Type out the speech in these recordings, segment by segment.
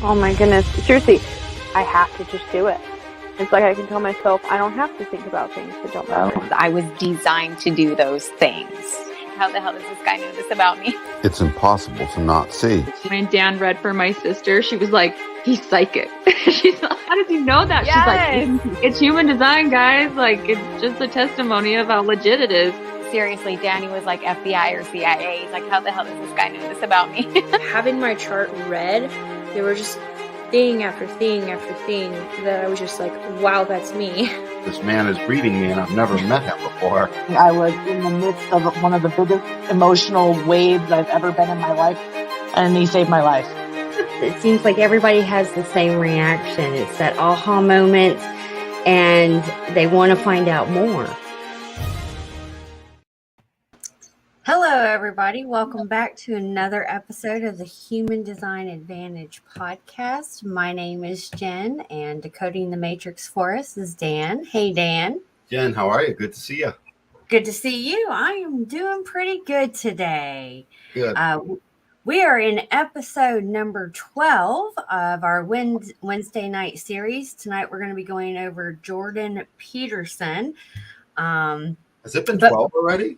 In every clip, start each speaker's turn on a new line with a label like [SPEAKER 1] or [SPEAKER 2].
[SPEAKER 1] Oh my goodness. Seriously, I have to just do it. It's like I can tell myself I don't have to think about things that don't matter.
[SPEAKER 2] I was designed to do those things. How the hell does this guy know this about me?
[SPEAKER 3] It's impossible to not see.
[SPEAKER 4] When Dan read for my sister, she was like, he's psychic. She's like, how does he know that?
[SPEAKER 2] Yes.
[SPEAKER 4] She's like, it's human design, guys. Like, it's just a testimony of how legit it is.
[SPEAKER 2] Seriously, Danny was like FBI or CIA. He's like, how the hell does this guy know this about me?
[SPEAKER 5] Having my chart read, there were just thing after thing after thing that I was just like, wow, that's me.
[SPEAKER 3] This man is reading me and I've never met him before.
[SPEAKER 6] I was in the midst of one of the biggest emotional waves I've ever been in my life, and he saved my life.
[SPEAKER 7] It seems like everybody has the same reaction. It's that aha moment, and they want to find out more. Hello, everybody. Welcome back to another episode of the Human Design Advantage podcast. My name is Jen, and decoding the matrix for us is Dan. Hey, Dan.
[SPEAKER 3] Jen, how are you? Good to see you.
[SPEAKER 7] Good to see you. I am doing pretty good today.
[SPEAKER 3] Good.
[SPEAKER 7] We are in episode number 12 of our Wednesday night series. Tonight, we're going to be going over Jordan Peterson.
[SPEAKER 3] Has it been 12 already?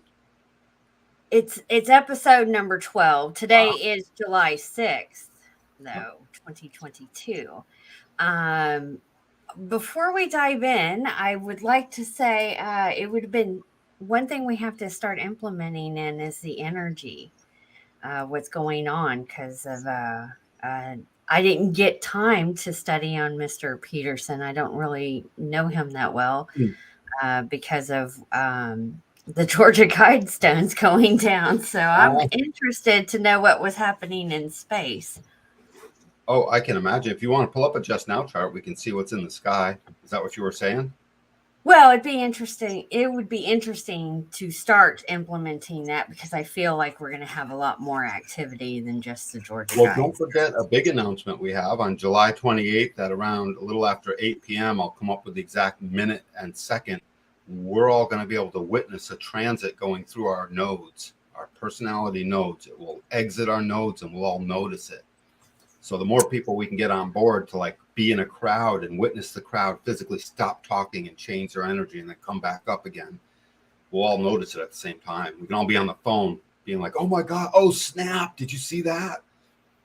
[SPEAKER 7] It's episode number 12. Today is July 6th, though, 2022. Before we dive in, I would like to say it would have been one thing we have to start implementing in is the energy, what's going on, because of I didn't get time to study on Mr. Peterson. I don't really know him that well because of the Georgia Guidestones going down. So I'm interested to know what was happening in space.
[SPEAKER 3] Oh, I can imagine. If you want to pull up a just now chart, we can see what's in the sky. Is that what you were saying?
[SPEAKER 7] Well, it'd be interesting. It would be interesting to start implementing that because I feel like we're going to have a lot more activity than just the Georgia
[SPEAKER 3] Well,
[SPEAKER 7] Guides.
[SPEAKER 3] don't forget a big announcement we have on July 28th at around a little after 8 p.m. I'll come up with the exact minute and second. We're all going to be able to witness a transit going through our nodes, our personality nodes. It will exit our nodes and we'll all notice it. So the more people we can get on board to like be in a crowd and witness the crowd physically stop talking and change their energy and then come back up again, we'll all notice it at the same time. We can all be on the phone being like, oh my God, oh snap, did you see that?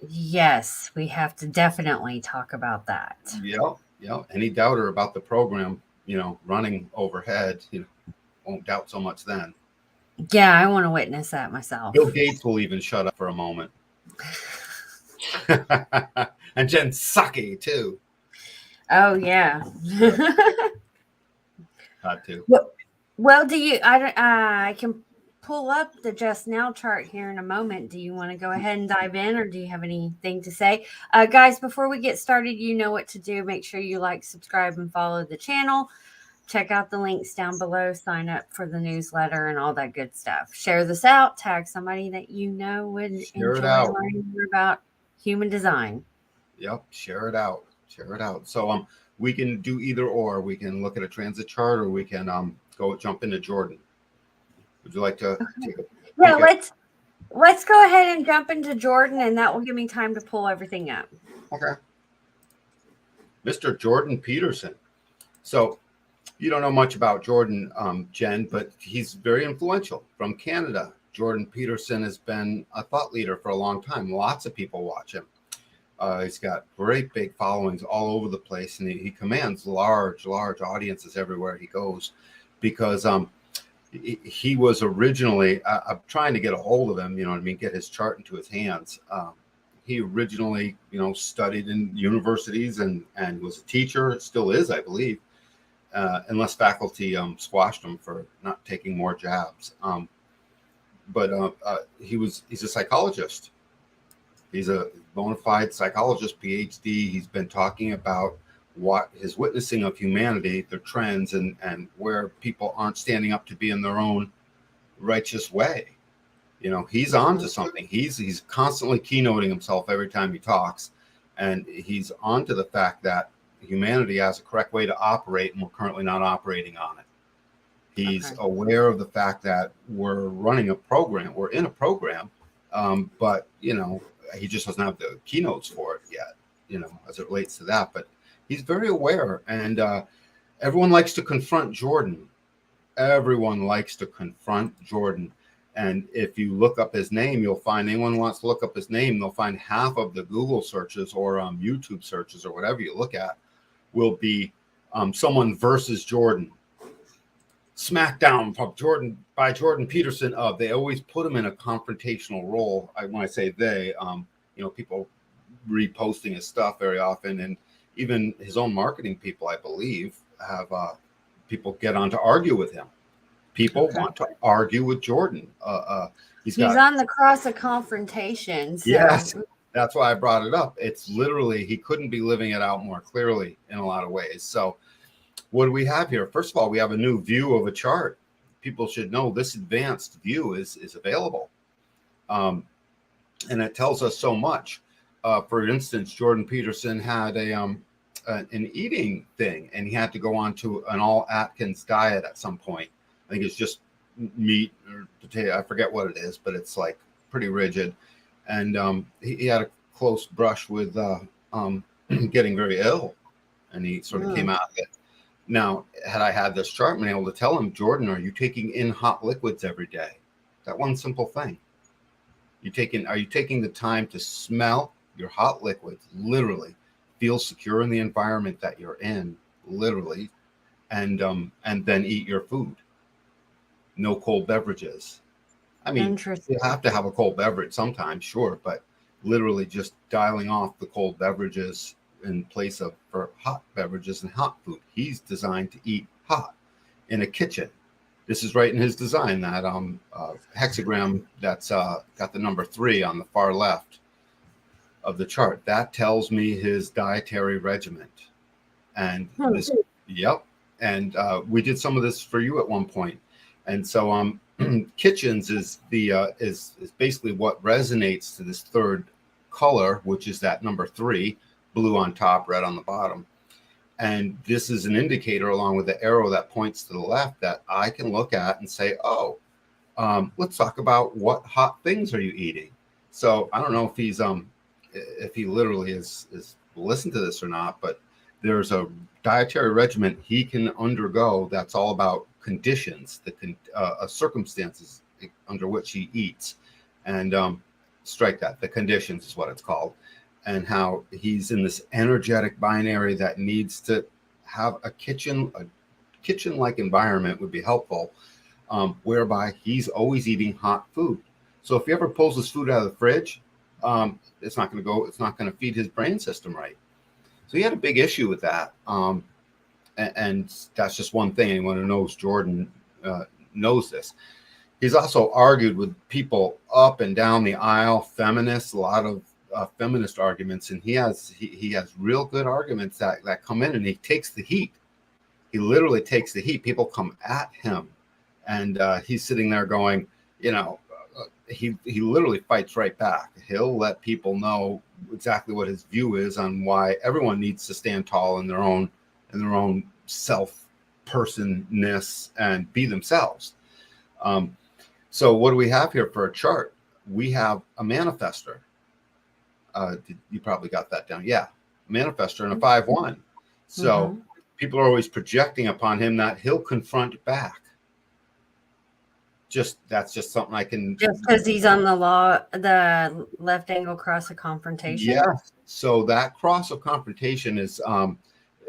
[SPEAKER 7] Yes, we have to definitely talk about that.
[SPEAKER 3] Yeah. Any doubter about the program, running overhead, won't doubt so much then.
[SPEAKER 7] Yeah, I want to witness that myself.
[SPEAKER 3] Bill Gates will even shut up for a moment. And Jen Psaki too.
[SPEAKER 7] Oh yeah.
[SPEAKER 3] Had to.
[SPEAKER 7] Well, do you? I can pull up the just now chart here in a moment. Do you want to go ahead and dive in, or do you have anything to say, guys? Before we get started, you know what to do. Make sure you like, subscribe, and follow the channel. Check out the links down below. Sign up for the newsletter and all that good stuff. Share this out. Tag somebody that you know would enjoy learning more about human design.
[SPEAKER 3] Yep, share it out. So we can do either or. We can look at a transit chart, or we can jump into Jordan. Would you like to take a
[SPEAKER 7] let's go ahead and jump into Jordan, and that will give me time to pull everything up.
[SPEAKER 3] Okay. Mr. Jordan Peterson. So you don't know much about Jordan, Jen, but he's very influential from Canada. Jordan Peterson has been a thought leader for a long time. Lots of people watch him. He's got great big followings all over the place, and he commands large audiences everywhere he goes because he was originally, I'm trying to get a hold of him, get his chart into his hands. He originally, studied in universities and was a teacher, still is, I believe, unless faculty squashed him for not taking more jabs. But he's a psychologist. He's a bona fide psychologist, PhD. He's been talking about what his witnessing of humanity, their trends, and where people aren't standing up to be in their own righteous way. He's on to something. He's constantly keynoting himself every time he talks. And he's on to the fact that humanity has a correct way to operate, and we're currently not operating on it. He's aware of the fact that we're running a program. We're in a program, but, he just doesn't have the keynotes for it yet. as it relates to that. But he's very aware, and everyone likes to confront Jordan. Everyone likes to confront Jordan. And if you look up his name, you'll find anyone who wants to look up his name, they'll find half of the Google searches or YouTube searches or whatever you look at will be someone versus Jordan. Smackdown from Jordan by Jordan Peterson. They always put him in a confrontational role. When I say they, people reposting his stuff very often, and even his own marketing people, I believe, have people get on to argue with him. People want to argue with Jordan. He's
[SPEAKER 7] on the cross of confrontation. So.
[SPEAKER 3] Yes, that's why I brought it up. It's literally, he couldn't be living it out more clearly in a lot of ways. So what do we have here? First of all, we have a new view of a chart. People should know this advanced view is available. And it tells us so much. For instance, Jordan Peterson had an eating thing, and he had to go on to an all Atkins diet at some point. I think it's just meat or potato. I forget what it is, but it's like pretty rigid. And he had a close brush with getting very ill, and he sort of came out of it. Now, had I had this chart, been able to tell him, Jordan, are you taking in hot liquids every day? That one simple thing. Are you taking the time to smell your hot liquids, literally, feel secure in the environment that you're in, literally, and then eat your food? No cold beverages. I mean, you have to have a cold beverage sometimes, sure, but literally just dialing off the cold beverages in place of for hot beverages and hot food. He's designed to eat hot in a kitchen. This is right in his design, that hexagram that's got the number 3 on the far left of the chart. That tells me his dietary regimen. And we did some of this for you at one point. And so kitchens is basically what resonates to this third color, which is that number 3, blue on top, red on the bottom. And this is an indicator, along with the arrow that points to the left, that I can look at and say, let's talk about what hot things are you eating. So I don't know if he literally is listened to this or not, but there's a dietary regimen he can undergo that's all about conditions, circumstances under which he eats, and strike that. The conditions is what it's called, and how he's in this energetic binary that needs to have a kitchen-like environment would be helpful, whereby he's always eating hot food. So if he ever pulls his food out of the fridge, it's not going to feed his brain system right. So he had a big issue with that. And that's just one thing. Anyone who knows Jordan knows this. He's also argued with people up and down the aisle, feminists, a lot of feminist arguments, and he has real good arguments that come in, and he takes the heat. He literally takes the heat. People come at him, and he's sitting there going, he literally fights right back. He'll let people know exactly what his view is on why everyone needs to stand tall in their own self-personness and be themselves. So what do we have here for a chart? We have a manifestor. You probably got that down. Yeah, a manifestor and a 5-1. So people are always projecting upon him that he'll confront back. That's just something I can.
[SPEAKER 7] Just because he's on the left angle cross of confrontation.
[SPEAKER 3] Yeah. So that cross of confrontation is,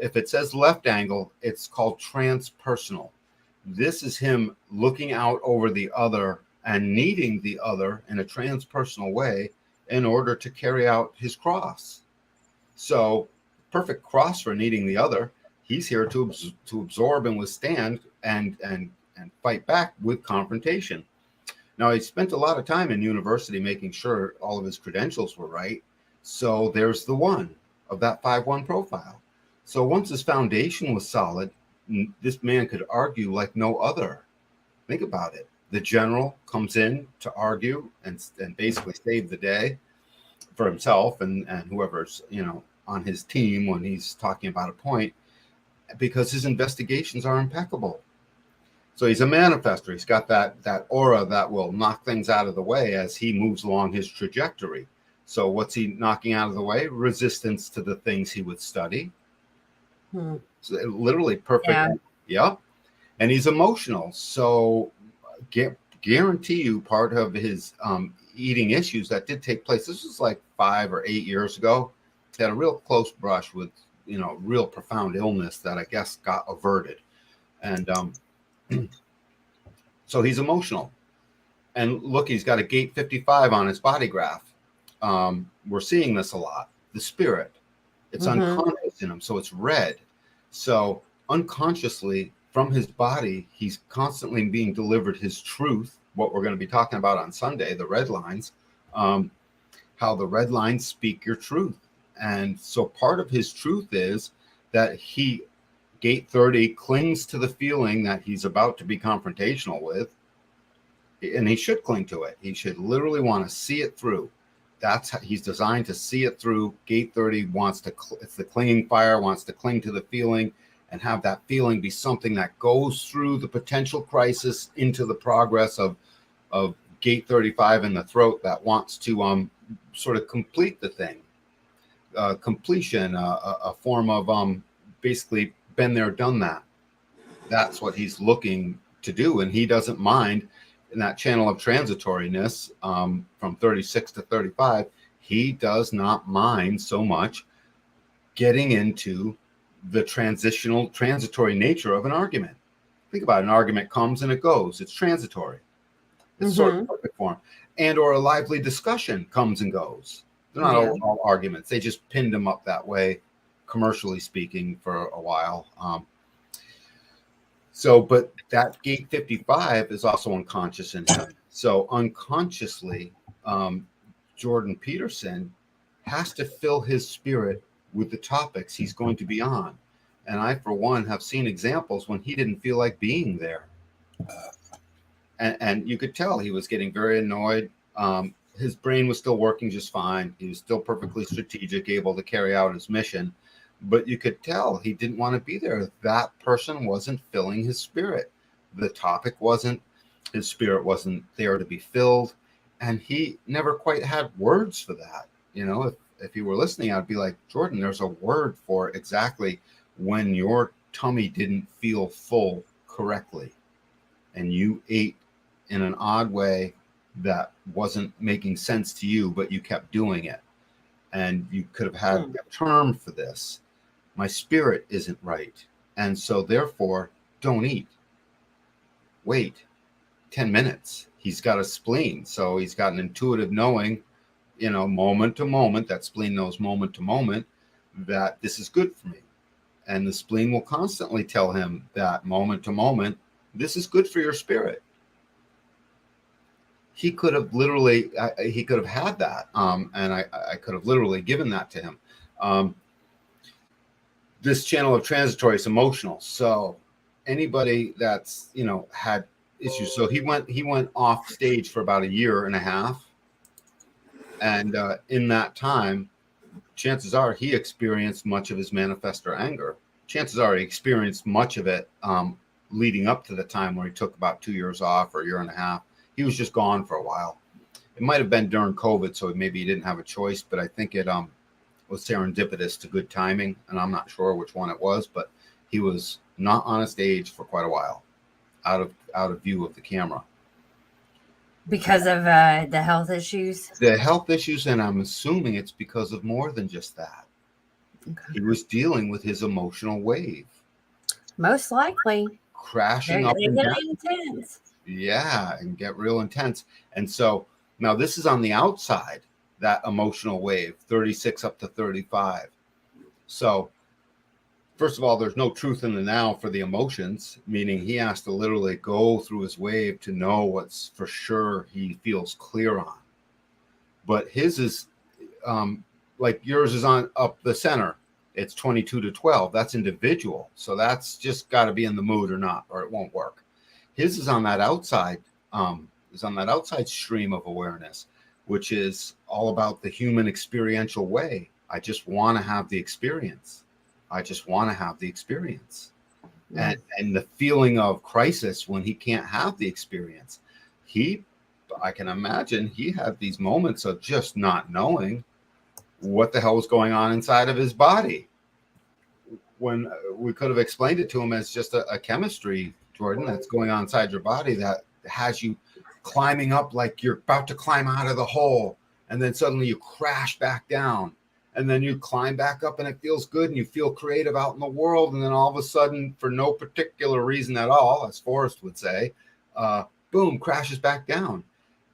[SPEAKER 3] if it says left angle, it's called transpersonal. This is him looking out over the other and needing the other in a transpersonal way in order to carry out his cross. So perfect cross for needing the other. He's here to absorb and withstand and fight back with confrontation. Now, he spent a lot of time in university making sure all of his credentials were right. So there's the one of that 5-1 profile. So once his foundation was solid, this man could argue like no other. Think about it. The general comes in to argue and basically save the day for himself and whoever's on his team when he's talking about a point, because his investigations are impeccable. So he's a manifestor. He's got that aura that will knock things out of the way as he moves along his trajectory. So what's he knocking out of the way? Resistance to the things he would study. So literally perfect.
[SPEAKER 7] Yeah.
[SPEAKER 3] Yep. And he's emotional. So guarantee you part of his eating issues that did take place. This was like 5 or 8 years ago. He had a real close brush with, real profound illness that I guess got averted. And so he's emotional. And look, he's got a gate 55 on his body graph. We're seeing this a lot. The spirit, it's unconscious in him. So it's red. So unconsciously from his body, he's constantly being delivered his truth, what we're going to be talking about on Sunday, the red lines, how the red lines speak your truth. And so part of his truth is that he, gate 30, clings to the feeling that he's about to be confrontational with, and he should cling to it. He should literally want to see it through. That's how he's designed to see it through. Gate 30 wants to, it's the clinging fire, wants to cling to the feeling and have that feeling be something that goes through the potential crisis into the progress of gate 35 in the throat that wants to sort of complete the thing. Completion, a form of basically been there, done that. That's what he's looking to do. And he doesn't mind in that channel of transitoriness from 36 to 35. He does not mind so much getting into the transitory nature of an argument. Think about it. An argument comes and it goes. It's transitory. It's sort of perfect form. And or a lively discussion comes and goes. They're not all arguments. They just pinned them up that way, commercially speaking, for a while. But that gate 55 is also unconscious in him. So unconsciously, Jordan Peterson has to fill his spirit with the topics he's going to be on. And I, for one, have seen examples when he didn't feel like being there. And you could tell he was getting very annoyed. His brain was still working just fine. He was still perfectly strategic, able to carry out his mission. But you could tell he didn't want to be there. That person wasn't filling his spirit. The topic wasn't, his spirit wasn't there to be filled. And he never quite had words for that. If you were listening, I'd be like, Jordan, there's a word for exactly when your tummy didn't feel full correctly. And you ate in an odd way that wasn't making sense to you, but you kept doing it. And you could have had a term for this. My spirit isn't right. And so therefore, don't eat. Wait 10 minutes. He's got a spleen. So he's got an intuitive knowing, moment to moment, that spleen knows moment to moment that this is good for me. And the spleen will constantly tell him that moment to moment, this is good for your spirit. He could have literally, he could have had that. And I could have literally given that to him. This channel of transitory is emotional. So anybody that's, had issues. So he went off stage for about 1.5 years. And in that time, chances are he experienced much of his manifestor anger. Chances are he experienced much of it leading up to the time where he took about 2 years off or 1.5 years. He was just gone for a while. It might have been during COVID, so maybe he didn't have a choice, but I think it was serendipitous to good timing, and I'm not sure which one it was, but he was not on a stage for quite a while, out of view of the camera.
[SPEAKER 7] Because of the health issues?
[SPEAKER 3] The health issues, and I'm assuming it's because of more than just that. Okay. He was dealing with his emotional wave.
[SPEAKER 7] Most likely.
[SPEAKER 3] Crashing up and down.
[SPEAKER 7] Intense.
[SPEAKER 3] Yeah, and get real intense. And so now this is on the outside, that emotional wave, 36 up to 35. So first of all, there's no truth in the now for the emotions, meaning he has to literally go through his wave to know what's for sure he feels clear on. But his is like yours is on up the center. It's 22 to 12. That's individual. So that's just got to be in the mood or not, or it won't work. His is on that outside, stream of awareness, which is all about the human experiential way. I just want to have the experience. I just want to have the experience. And the feeling of crisis when he can't have the experience. He I can imagine he had these moments of just not knowing what the hell was going on inside of his body, when we could have explained it to him as just a chemistry, Jordan, that's going on inside your body that has you climbing up like you're about to climb out of the hole, and then suddenly you crash back down, and then you climb back up and it feels good and you feel creative out in the world, and then all of a sudden, for no particular reason at all, as Forrest would say, boom, crashes back down.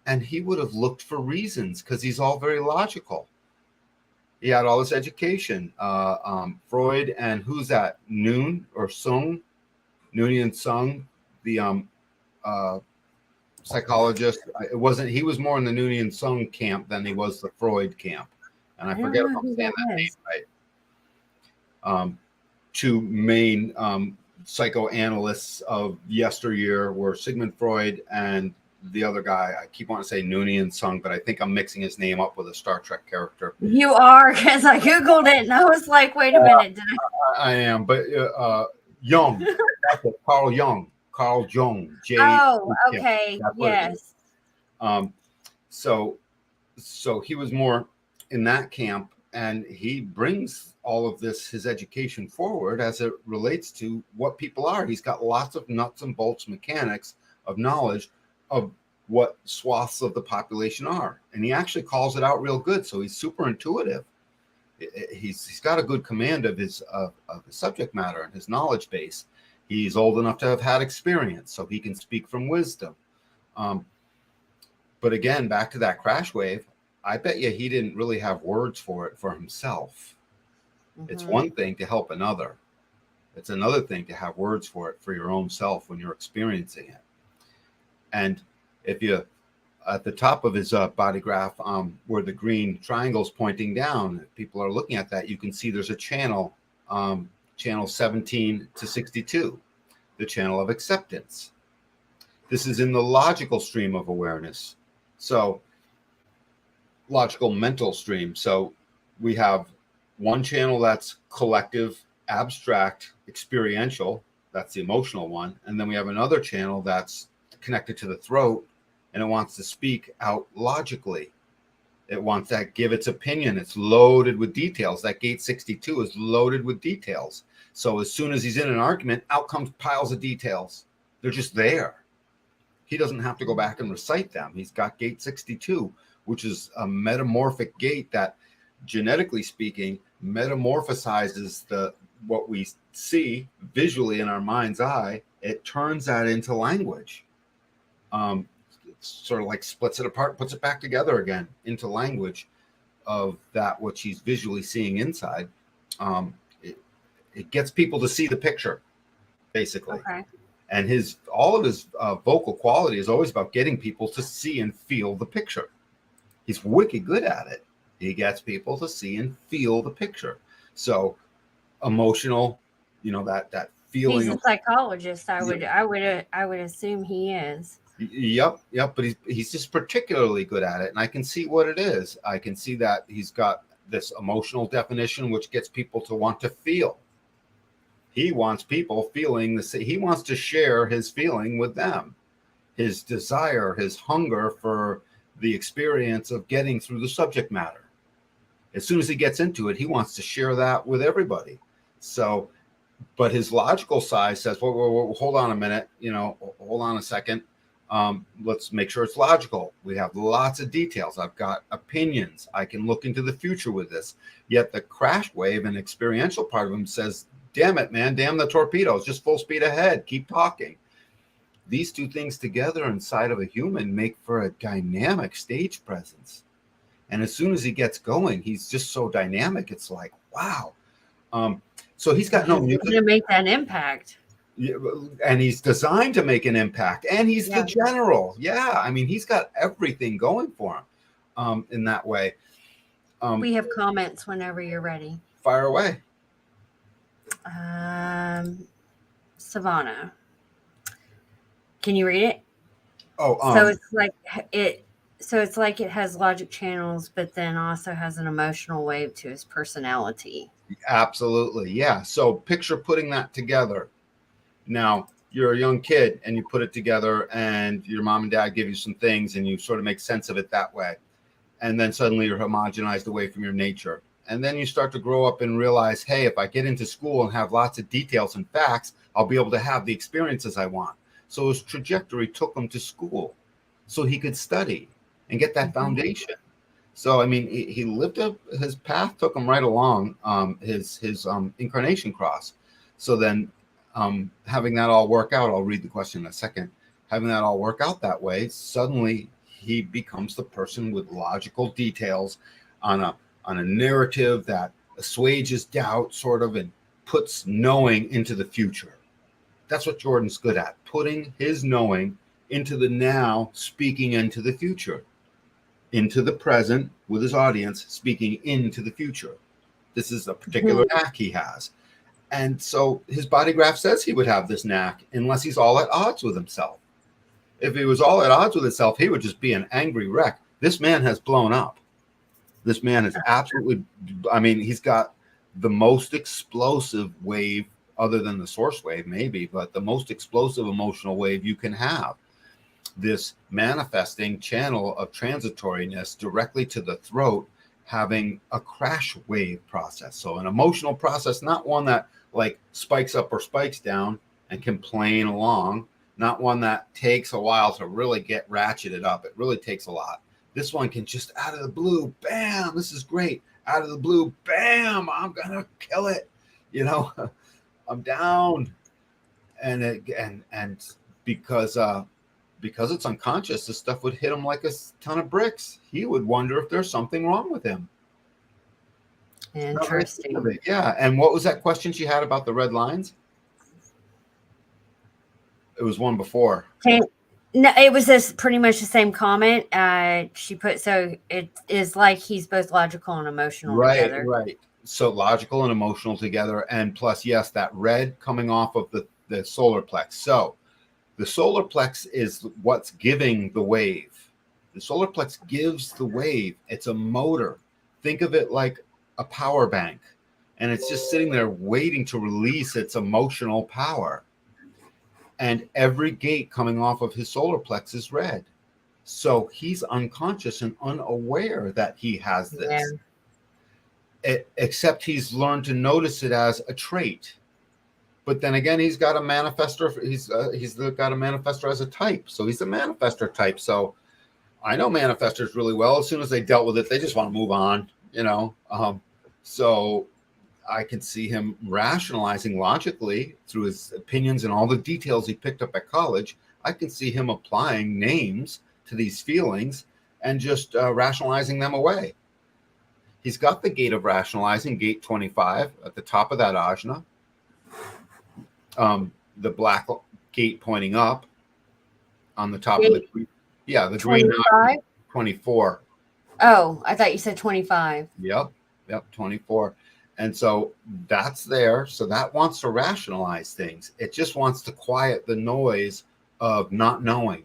[SPEAKER 3] And he would have looked for reasons because he's all very logical. He had all this education. Freud and who's that? Noon or Sung? Noonian Sung, the psychologist. It wasn't. He was more in the Noonian Sung camp than he was the Freud camp. And I forget if I'm saying that name right. Two main psychoanalysts of yesteryear were Sigmund Freud and the other guy. I keep wanting to say Noonian Sung, but I think I'm mixing his name up with a Star Trek character.
[SPEAKER 7] You are, because I Googled it and I was like, wait a minute. Did
[SPEAKER 3] I am, but Jung. That's it, Carl Jung. Carl Jung.
[SPEAKER 7] Oh, okay. Yes.
[SPEAKER 3] So he was more in that camp, and he brings all of this, his education, forward as it relates to what people are. He's got lots of nuts and bolts mechanics of knowledge of what swaths of the population are, and he actually calls it out real good. So he's super intuitive. He's got a good command of his subject matter and his knowledge base. He's old enough to have had experience, so he can speak from wisdom. But again, back to that crash wave, I bet you he didn't really have words for it for himself. Mm-hmm. It's one thing to help another. It's another thing to have words for it for your own self when you're experiencing it. And if you, at the top of his body graph, where the green triangle's pointing down, if people are looking at that, you can see there's a channel, channel 17 to 62, the channel of acceptance. This is in the logical stream of awareness. So, logical mental stream. So we have one channel that's collective, abstract, experiential. That's the emotional one. And then we have another channel that's connected to the throat, and it wants to speak out logically. It wants to give its opinion. It's loaded with details. That gate 62 is loaded with details. So as soon as he's in an argument, out comes piles of details. They're just there. He doesn't have to go back and recite them. He's got gate 62, which is a metamorphic gate that, genetically speaking, metamorphosizes what we see visually in our mind's eye. It turns that into language. It sort of like splits it apart, puts it back together again into language of that which he's visually seeing inside. It gets people to see the picture, basically. Okay. And all of his vocal quality is always about getting people to see and feel the picture. He's wicked good at it. He gets people to see and feel the picture. So emotional, that feeling.
[SPEAKER 7] He's a psychologist. I would assume he is.
[SPEAKER 3] Yep. But he's just particularly good at it, and I can see what it is. I can see that he's got this emotional definition, which gets people to want to feel. He wants people feeling he wants to share his feeling with them, his desire, his hunger for the experience of getting through the subject matter. As soon as he gets into it, he wants to share that with everybody. So, but his logical side says, well, hold on a minute, hold on a second. Let's make sure it's logical. We have lots of details. I've got opinions. I can look into the future with this. Yet the crash wave and experiential part of him says, damn it, man, damn the torpedoes, just full speed ahead, keep talking. These two things together inside of a human make for a dynamic stage presence. And as soon as he gets going, he's just so dynamic. It's like, wow. So he's got no music.
[SPEAKER 7] He's going to make that impact.
[SPEAKER 3] And he's designed to make an impact. And he's the general. Yeah, I mean, he's got everything going for him in that way.
[SPEAKER 7] We have comments whenever you're ready.
[SPEAKER 3] Fire away.
[SPEAKER 7] Savannah. Can you read it?
[SPEAKER 3] So
[SPEAKER 7] it's like it has logic channels, but then also has an emotional wave to his personality.
[SPEAKER 3] Absolutely. Yeah. So picture putting that together. Now, you're a young kid and you put it together and your mom and dad give you some things and you sort of make sense of it that way. And then suddenly you're homogenized away from your nature. And then you start to grow up and realize, hey, if I get into school and have lots of details and facts, I'll be able to have the experiences I want. So his trajectory took him to school so he could study and get that foundation. So, I mean, he lived his path took him right along his incarnation cross. So then having that all work out, I'll read the question in a second. Having that all work out that way, suddenly he becomes the person with logical details on a narrative that assuages doubt sort of and puts knowing into the future. That's what Jordan's good at, putting his knowing into the now, speaking into the future, into the present with his audience, speaking into the future. This is a particular knack he has. And so his body graph says he would have this knack unless he's all at odds with himself. If he was all at odds with himself, he would just be an angry wreck. This man has blown up. This man is absolutely, I mean, he's got the most explosive wave, other than the source wave, maybe, but the most explosive emotional wave you can have. This manifesting channel of transitoriness directly to the throat, having a crash wave process. So an emotional process, not one that like spikes up or spikes down and can plane along, not one that takes a while to really get ratcheted up. It really takes a lot. This one can just out of the blue, bam, this is great. Out of the blue, bam, I'm gonna kill it. You know, I'm down. And because it's unconscious, this stuff would hit him like a ton of bricks. He would wonder if there's something wrong with him.
[SPEAKER 7] Interesting.
[SPEAKER 3] Yeah. And what was that question she had about the red lines? It was one before.
[SPEAKER 7] Okay. No, it was this pretty much the same comment. She put, so it is like he's both logical and emotional together.
[SPEAKER 3] Right. So logical and emotional together. And plus, yes, that red coming off of the solar plex. So the solar plex is what's giving the wave. The solar plex gives the wave. It's a motor. Think of it like a power bank. And it's just sitting there waiting to release its emotional power. And every gate coming off of his solar plex is red. So he's unconscious and unaware that he has this. Yeah. Except he's learned to notice it as a trait. But then again, he's got a manifestor. He's got a manifestor as a type. So he's a manifestor type. So I know manifestors really well. As soon as they dealt with it, they just want to move on, you know. So I can see him rationalizing logically through his opinions and all the details he picked up at college. I can see him applying names to these feelings and just rationalizing them away. He's got the gate of rationalizing, gate 25, at the top of that ajna. The black gate pointing up on the top gate, of the the 25? Green ajna, 24.
[SPEAKER 7] Oh, I thought you said 25.
[SPEAKER 3] Yep, 24. And so that's there. So that wants to rationalize things. It just wants to quiet the noise of not knowing.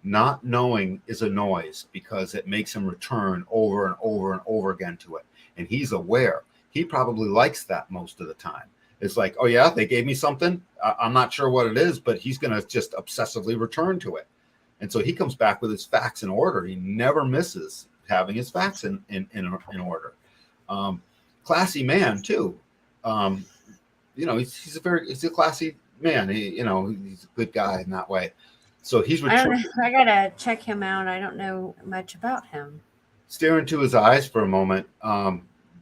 [SPEAKER 3] Not knowing is a noise because it makes him return over and over and over again to it. And he's aware. He probably likes that most of the time. It's like, oh yeah, they gave me something. I'm not sure what it is, but he's going to just obsessively return to it. And so he comes back with his facts in order. He never misses having his facts in order. Classy man too. You know, he's a classy man. He's a good guy in that way. So he's returning.
[SPEAKER 7] I gotta check him out. I don't know much about him.
[SPEAKER 3] Stare into his eyes for a moment.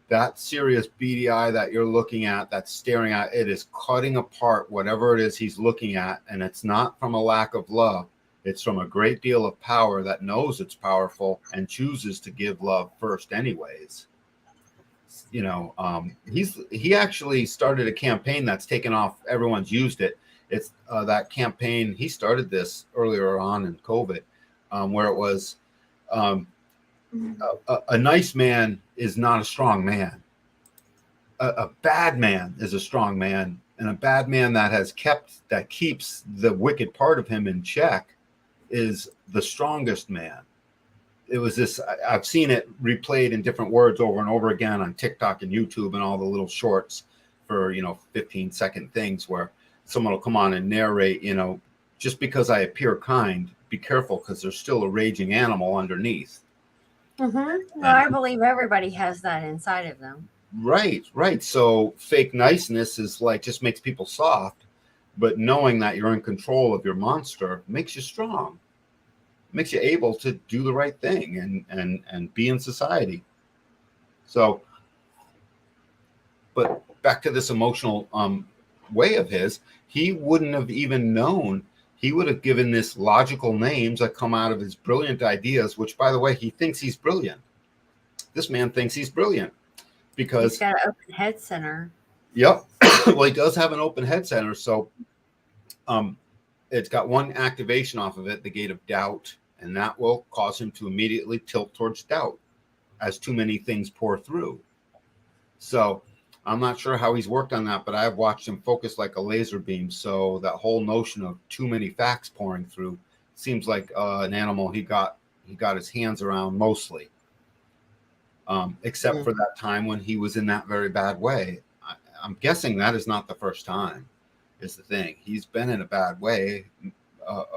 [SPEAKER 3] That serious beady eye that you're looking at, that's staring at, it is cutting apart whatever it is he's looking at. And it's not from a lack of love. It's from a great deal of power that knows it's powerful and chooses to give love first anyways. You know, he actually started a campaign that's taken off. Everyone's used it. It's that campaign. He started this earlier on in COVID, where it was a nice man is not a strong man. A bad man is a strong man, and a bad man that keeps the wicked part of him in check is the strongest man. It was this, I've seen it replayed in different words over and over again on TikTok and YouTube and all the little shorts for, 15-second things where someone will come on and narrate, just because I appear kind, be careful because there's still a raging animal underneath.
[SPEAKER 7] Well, I believe everybody has that inside of them.
[SPEAKER 3] Right. So fake niceness is like just makes people soft, but knowing that you're in control of your monster makes you strong, makes you able to do the right thing and be in society. So, but back to this emotional way of his, he wouldn't have even known. He would have given this logical names that come out of his brilliant ideas, which, by the way, he thinks he's brilliant. This man thinks he's brilliant because
[SPEAKER 7] he's got an open head center.
[SPEAKER 3] Yep. Well, he does have an open head center. So it's got one activation off of it, the gate of doubt, and that will cause him to immediately tilt towards doubt as too many things pour through. So I'm not sure how he's worked on that, but I've watched him focus like a laser beam. So that whole notion of too many facts pouring through seems like an animal he got his hands around mostly, except for that time when he was in that very bad way. I'm guessing that is not the first time, is the thing. He's been in a bad way.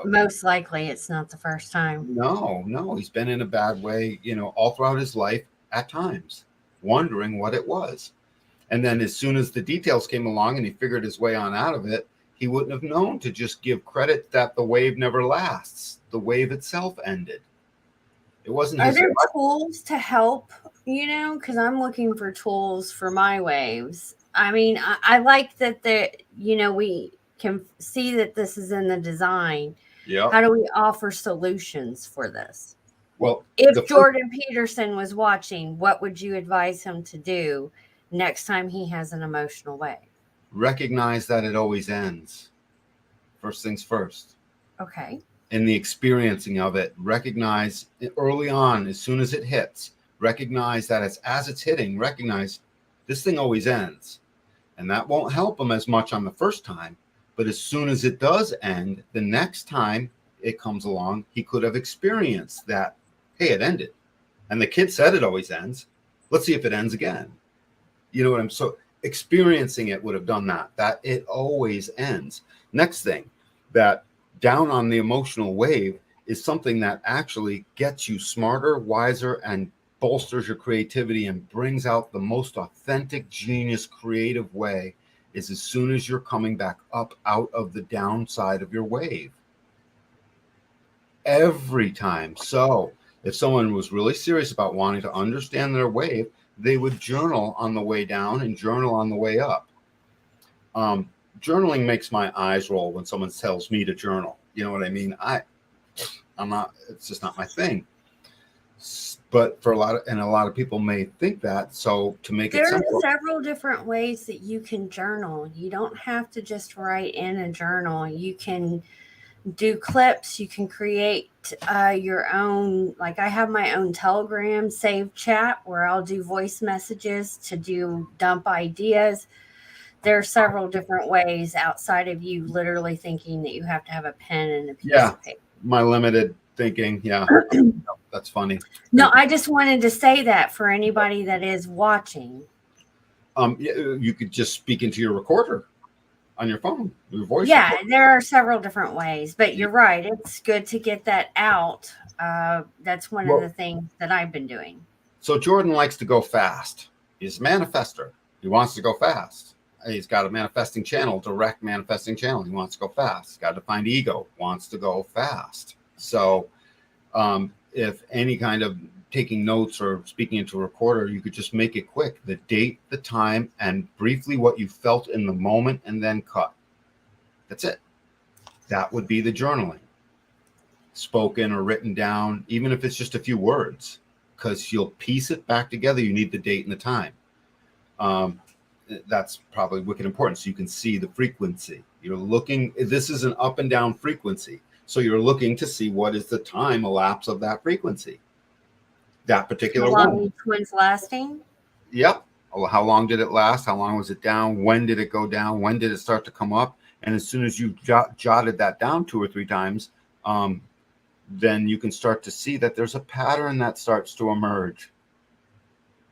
[SPEAKER 7] Most likely it's not the first time.
[SPEAKER 3] No, he's been in a bad way, all throughout his life at times, wondering what it was. And then as soon as the details came along and he figured his way on out of it, he wouldn't have known to just give credit that the wave never lasts. The wave itself ended. It wasn't
[SPEAKER 7] Are
[SPEAKER 3] his
[SPEAKER 7] there tools to help, because I'm looking for tools for my waves. I mean, I like that we can see that this is in the design.
[SPEAKER 3] Yeah.
[SPEAKER 7] How do we offer solutions for this?
[SPEAKER 3] Well,
[SPEAKER 7] if Jordan Peterson was watching, what would you advise him to do next time he has an emotional wave?
[SPEAKER 3] Recognize that it always ends. First things first.
[SPEAKER 7] Okay.
[SPEAKER 3] In the experiencing of it, recognize it early on, as soon as it hits, recognize that as it's hitting, recognize this thing always ends. And that won't help him as much on the first time. But as soon as it does end, the next time it comes along, he could have experienced that, hey, it ended. And the kid said it always ends. Let's see if it ends again. You know what I'm so experiencing it would have done that it always ends. Next thing, that down on the emotional wave is something that actually gets you smarter, wiser, and bolsters your creativity and brings out the most authentic, genius, creative way is as soon as you're coming back up out of the downside of your wave. Every time. So if someone was really serious about wanting to understand their wave, they would journal on the way down and journal on the way up. Journaling makes my eyes roll when someone tells me to journal. You know what I mean? I'm not, it's just not my thing. But for a lot of people may think that. So to make it simple,
[SPEAKER 7] there are several different ways that you can journal. You don't have to just write in a journal. You can do clips. You can create your own. Like I have my own Telegram saved chat where I'll do voice messages to dump ideas. There are several different ways outside of you literally thinking that you have to have a pen and a piece of paper. My
[SPEAKER 3] limited thinking. Yeah. That's funny.
[SPEAKER 7] No, I just wanted to say that for anybody that is watching.
[SPEAKER 3] You could just speak into your recorder on your phone, your voice.
[SPEAKER 7] Yeah,
[SPEAKER 3] recorder.
[SPEAKER 7] there are several different ways, but you're right. It's good to get that out. That's one of the things that I've been doing.
[SPEAKER 3] So Jordan likes to go fast. He's a manifester. He wants to go fast. He's got a manifesting channel, direct manifesting channel. He wants to go fast. He's got a defined ego, wants to go fast. So if any kind of taking notes or speaking into a recorder, you could just make it quick. The date, the time, and briefly what you felt in the moment, and then cut. That's it. That would be the journaling. Spoken or written down, even if it's just a few words, because you'll piece it back together. You need the date and the time. That's probably wicked important. So you can see the frequency. You're looking, this is an up and down frequency. So you're looking to see what is the time elapse of that frequency. That particular one.
[SPEAKER 7] How long each one's lasting?
[SPEAKER 3] Yep. How long did it last? How long was it down? When did it go down? When did it start to come up? And as soon as you jotted that down 2 or 3 times, then you can start to see that there's a pattern that starts to emerge.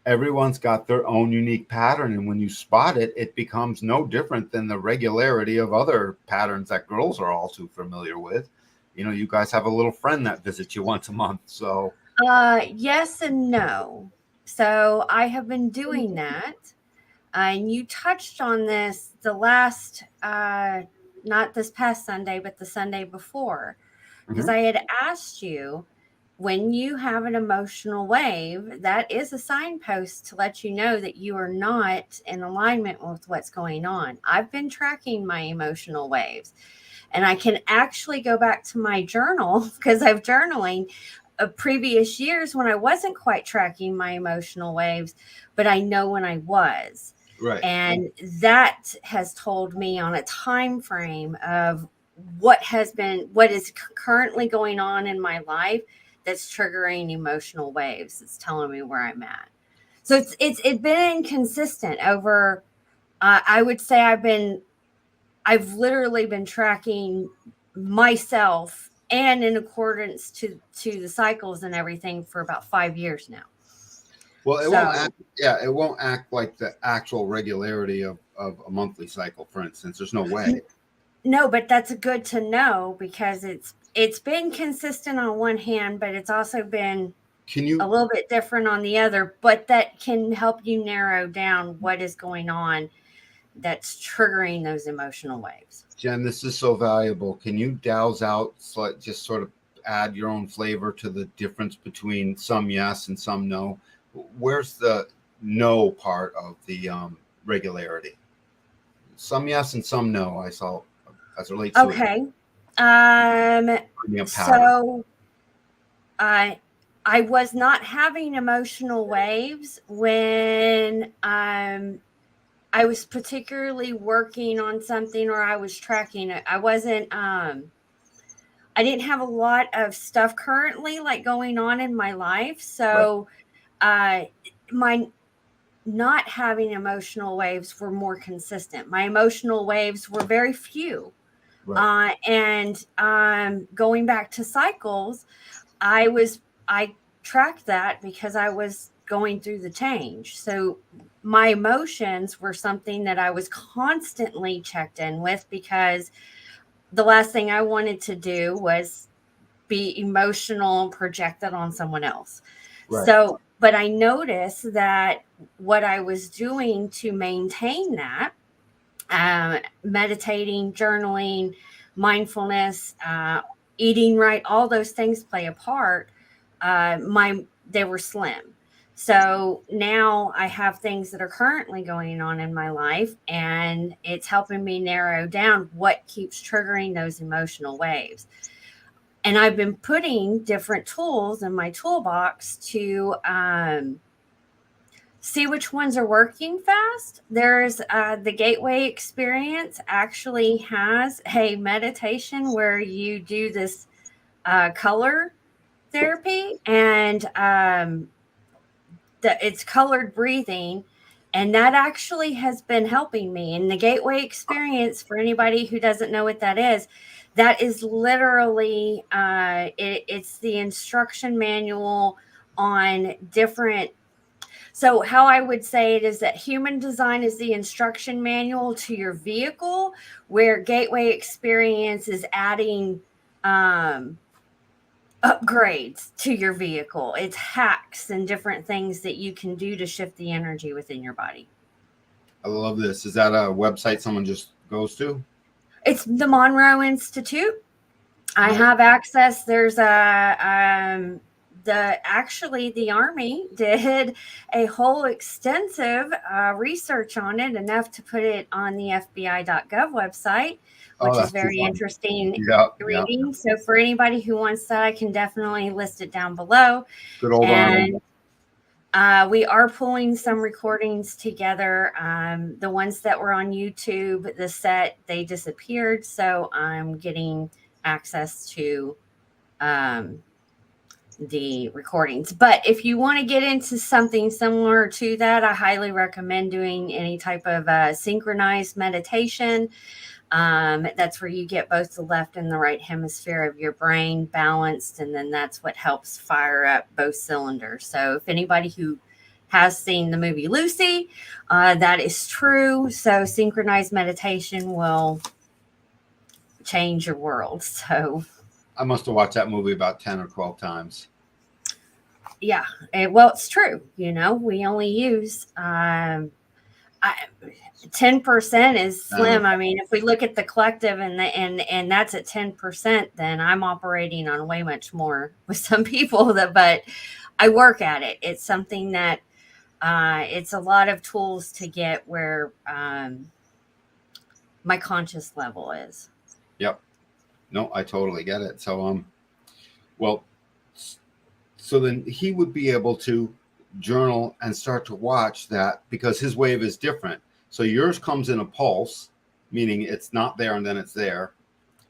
[SPEAKER 3] everyone's got their own unique pattern. And when you spot it, it becomes no different than the regularity of other patterns that girls are all too familiar with. You know, you guys have a little friend that visits you once a month. So
[SPEAKER 7] yes and no. So I have been doing that. And you touched on this the last, not this past Sunday, but the Sunday before, because I had asked you, when you have an emotional wave, that is a signpost to let you know that you are not in alignment with what's going on. I've been tracking my emotional waves, and I can actually go back to my journal because I'm journaling previous years when I wasn't quite tracking my emotional waves, but I know when I was.
[SPEAKER 3] right.
[SPEAKER 7] And that has told me on a time frame of what is currently going on in my life that's triggering emotional waves. It's telling me where I'm at. So it's been inconsistent over. I would say I've literally been tracking myself and in accordance to the cycles and everything for about 5 years now.
[SPEAKER 3] Well, it won't act like the actual regularity of a monthly cycle, for instance. There's no way.
[SPEAKER 7] No, but that's good to know because it's been consistent on one hand, but it's also been a little bit different on the other. But that can help you narrow down what is going on that's triggering those emotional waves.
[SPEAKER 3] Jen, this is so valuable. Can you douse out, just sort of add your own flavor to the difference between some yes and some no? Where's the no part of the regularity? Some yes and some no, I saw as it relates to
[SPEAKER 7] okay. So I was not having emotional waves when I was particularly working on something or I was tracking it. I wasn't I didn't have a lot of stuff currently like going on in my life. So my not having emotional waves were more consistent. My emotional waves were very few. Right. And going back to cycles, I tracked that because I was going through the change. So my emotions were something that I was constantly checked in with because the last thing I wanted to do was be emotional and project that on someone else. Right. So, but I noticed that what I was doing to maintain that, meditating, journaling, mindfulness, eating right, all those things play a part. They were slim. So now I have things that are currently going on in my life, and it's helping me narrow down what keeps triggering those emotional waves. And I've been putting different tools in my toolbox to see which ones are working fast. There's the Gateway Experience actually has a meditation where you do this color therapy, and it's colored breathing. And that actually has been helping me. And the Gateway Experience, for anybody who doesn't know what that is literally, it's the instruction manual on different. So how I would say it is that human design is the instruction manual to your vehicle, where Gateway Experience is adding upgrades to your vehicle. It's hacks and different things that you can do to shift the energy within your body.
[SPEAKER 3] I love this. Is that a website someone just goes to?
[SPEAKER 7] It's the Monroe Institute. I have access. There's the Army did a whole extensive research on it, enough to put it on the FBI.gov website, which is very interesting reading. Yeah. So for anybody who wants that, I can definitely list it down below.
[SPEAKER 3] Good old Army.
[SPEAKER 7] We are pulling some recordings together. The ones that were on YouTube, the set, they disappeared. So I'm getting access to the recordings. But if you want to get into something similar to that, I highly recommend doing any type of synchronized meditation. That's where you get both the left and the right hemisphere of your brain balanced, and then that's what helps fire up both cylinders. So if anybody who has seen the movie Lucy. That is true. So synchronized meditation will change your world. So
[SPEAKER 3] I must have watched that movie about 10 or 12 times.
[SPEAKER 7] yeah, well, it's true. We only use 10% is slim. I mean, if we look at the collective and that's at 10%, then I'm operating on way much more with some people but I work at it. It's something that it's a lot of tools to get where my conscious level is.
[SPEAKER 3] Yep. No, I totally get it. So, so then he would be able to journal and start to watch that, because his wave is different. So yours comes in a pulse, meaning it's not there and then it's there.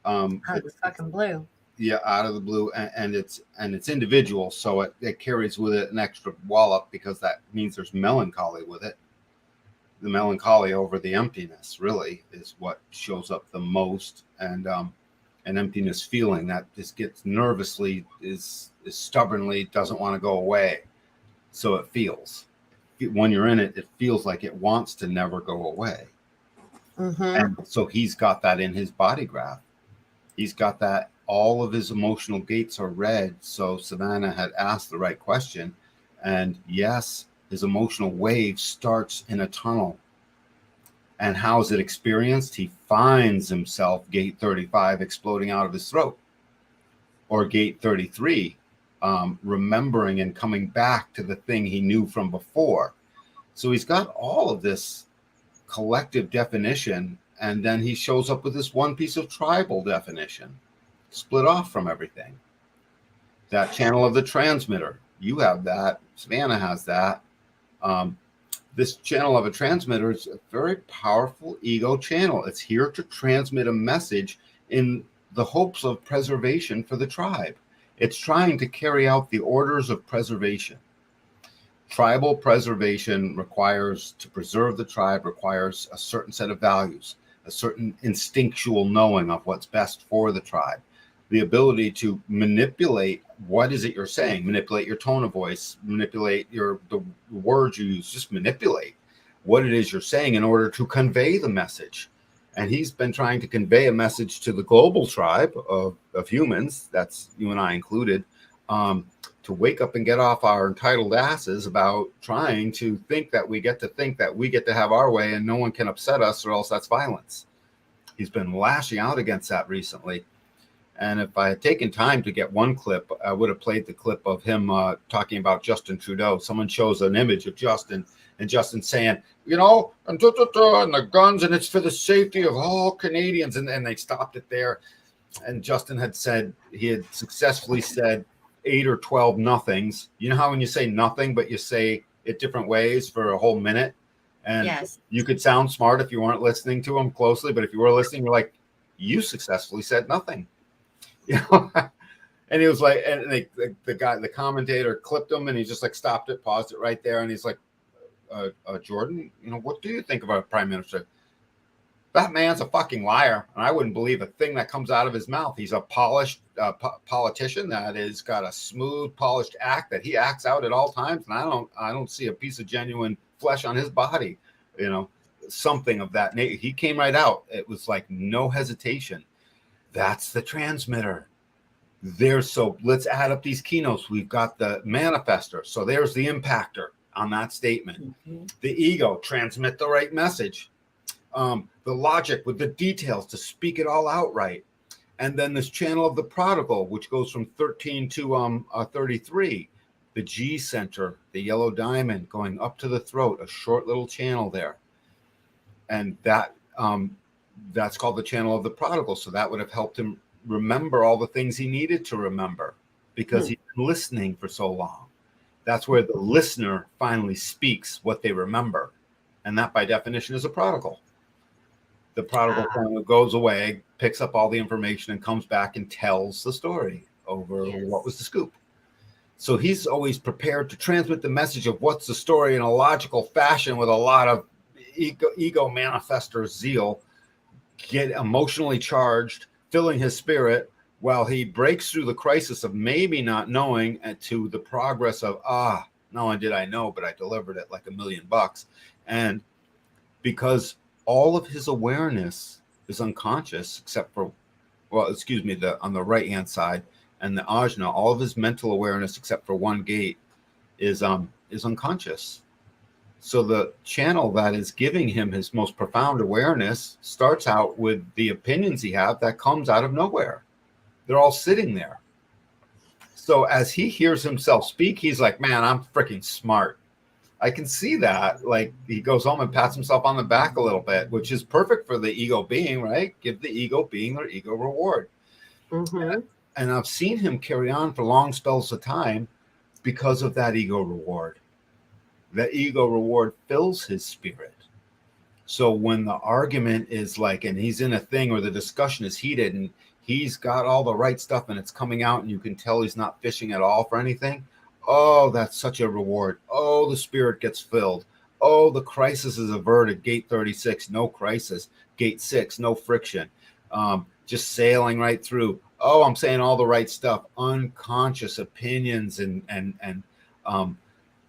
[SPEAKER 7] It's fucking blue.
[SPEAKER 3] Yeah, out of the blue, and it's individual, so it carries with it an extra wallop, because that means there's melancholy with it. The melancholy over the emptiness really is what shows up the most, and an emptiness feeling that just gets nervously, is stubbornly doesn't want to go away. So it feels, when you're in it, it feels like it wants to never go away.
[SPEAKER 7] Mm-hmm.
[SPEAKER 3] And so he's got that in his body graph. He's got that. All of his emotional gates are red. So Savannah had asked the right question. And yes, his emotional wave starts in a tunnel. And how is it experienced? He finds himself gate 35 exploding out of his throat, or gate 33 remembering and coming back to the thing he knew from before. So he's got all of this collective definition, and then he shows up with this one piece of tribal definition, split off from everything. That channel of the transmitter, you have that. Savannah has that. This channel of a transmitter is a very powerful ego channel. It's here to transmit a message in the hopes of preservation for the tribe. It's trying to carry out the orders of preservation. Tribal preservation requires, to preserve the tribe, requires a certain set of values, a certain instinctual knowing of what's best for the tribe, the ability to manipulate what is it you're saying, manipulate your tone of voice, manipulate the words you use, just manipulate what it is you're saying in order to convey the message. And he's been trying to convey a message to the global tribe of humans, that's you and I included, to wake up and get off our entitled asses about trying to think that we get to have our way and no one can upset us, or else that's violence. He's been lashing out against that recently. And if I had taken time to get one clip, I would have played the clip of him talking about Justin Trudeau. Someone shows an image of Justin, and Justin saying, and the guns, and it's for the safety of all Canadians. And they stopped it there. And Justin had said, he had successfully said 8 or 12 nothings. You know how when you say nothing, but you say it different ways for a whole minute? And yes, you could sound smart if you weren't listening to him closely, but if you were listening, you're like, you successfully said nothing. And he was like, and the commentator clipped him, and he just like stopped it, paused it right there, and he's like, Jordan, what do you think of our prime minister? That man's a fucking liar, and I wouldn't believe a thing that comes out of his mouth. He's a polished politician that has got a smooth, polished act that he acts out at all times, and I don't see a piece of genuine flesh on his body. Something of that nature. He came right out. It was like no hesitation. That's the transmitter. So let's add up these keynotes. We've got the manifester. So there's the impactor on that statement. Mm-hmm. The ego, transmit the right message. The logic with the details to speak it all out right. And then this channel of the prodigal, which goes from 13 to 33. The G center, the yellow diamond going up to the throat, a short little channel there. And that's called the channel of the prodigal. So that would have helped him remember all the things he needed to remember, because he's been listening for so long. That's where the listener finally speaks what they remember. And that by definition is a prodigal. The prodigal kind of goes away, picks up all the information, and comes back and tells the story over what was the scoop. So he's always prepared to transmit the message of what's the story in a logical fashion with a lot of ego manifester zeal, get emotionally charged, filling his spirit, while he breaks through the crisis of maybe not knowing to the progress of, not only did I know, but I delivered it like $1 million. And because all of his awareness is unconscious, except for, well, excuse me, on the right-hand side, and the ajna, all of his mental awareness except for one gate is unconscious. So the channel that is giving him his most profound awareness starts out with the opinions he has that comes out of nowhere. They're all sitting there. So as he hears himself speak, he's like, man, I'm freaking smart. I can see that. Like, he goes home and pats himself on the back a little bit, which is perfect for the ego being, right? Give the ego being their ego reward.
[SPEAKER 5] Mm-hmm.
[SPEAKER 3] And I've seen him carry on for long spells of time because of that ego reward. That ego reward fills his spirit. So when the argument is like, and he's in a thing or the discussion is heated and he's got all the right stuff and it's coming out and you can tell he's not fishing at all for anything. Oh, that's such a reward. Oh, the spirit gets filled. Oh, the crisis is averted. Gate 36, no crisis. Gate 6, no friction. Just sailing right through. Oh, I'm saying all the right stuff. Unconscious opinions and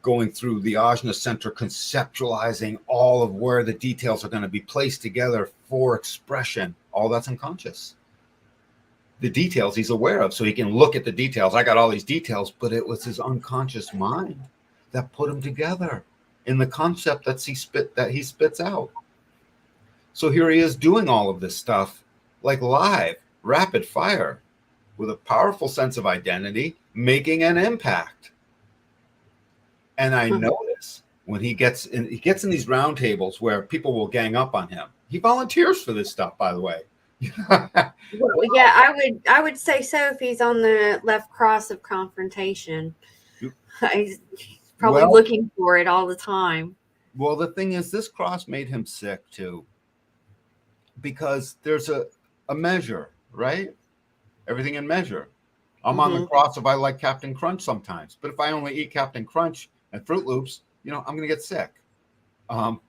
[SPEAKER 3] going through the ajna center, conceptualizing all of where the details are going to be placed together for expression. All that's unconscious. The details he's aware of, so he can look at the details. I got all these details, but it was his unconscious mind that put them together in the concept that he spits out. So here he is doing all of this stuff like live, rapid fire, with a powerful sense of identity, making an impact. And I notice when he gets in these roundtables where people will gang up on him. He volunteers for this stuff, by the way.
[SPEAKER 5] Well, yeah, I would say so if he's on the left cross of confrontation. He's probably looking for it all the time.
[SPEAKER 3] Well, the thing is, this cross made him sick too, because there's a measure, right? Everything in measure. I'm on the cross if I like Captain Crunch sometimes, but if I only eat Captain Crunch and Fruit Loops, I'm going to get sick.
[SPEAKER 5] Not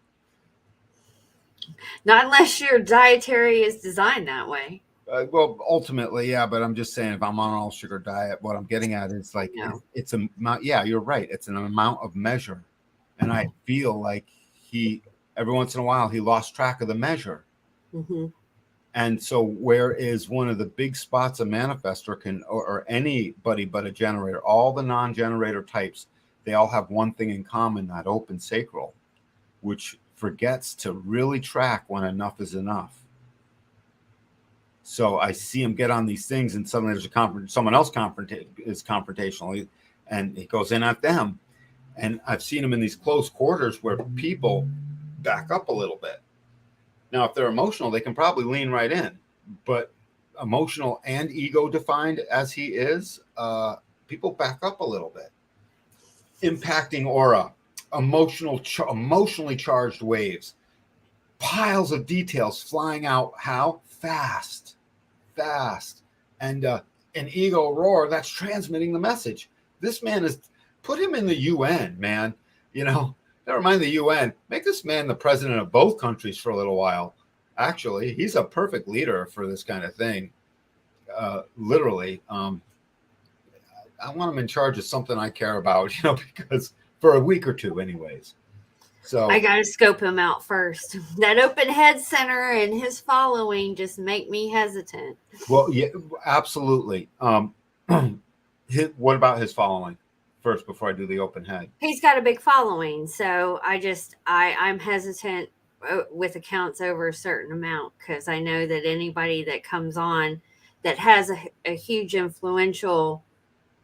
[SPEAKER 5] unless your dietary is designed that way.
[SPEAKER 3] Well, ultimately, yeah, but I'm just saying if I'm on an all sugar diet, what I'm getting at is like, it's a, yeah, you're right. It's an amount of measure. And I feel like every once in a while, he lost track of the measure. Mm-hmm. And so whereas one of the big spots a manifestor or anybody but a generator, all the non-generator types, they all have one thing in common, that open sacral, which forgets to really track when enough is enough. So I see him get on these things and suddenly there's someone else is confrontational and he goes in at them. And I've seen him in these close quarters where people back up a little bit. Now, if they're emotional, they can probably lean right in. But emotional and ego defined as he is, people back up a little bit. Impacting aura, emotionally charged waves, piles of details flying out. How? Fast. And an ego roar that's transmitting the message. This man is, put him in the UN, man. Never mind the UN. Make this man the president of both countries for a little while. Actually, he's a perfect leader for this kind of thing. Literally. I want him in charge of something I care about, because for a week or two anyways. So
[SPEAKER 5] I got to scope him out first. That open head center and his following just make me hesitant.
[SPEAKER 3] Well, yeah, absolutely. What about his following first before I do the open head?
[SPEAKER 5] He's got a big following. So I'm hesitant with accounts over a certain amount because I know that anybody that comes on that has a huge influential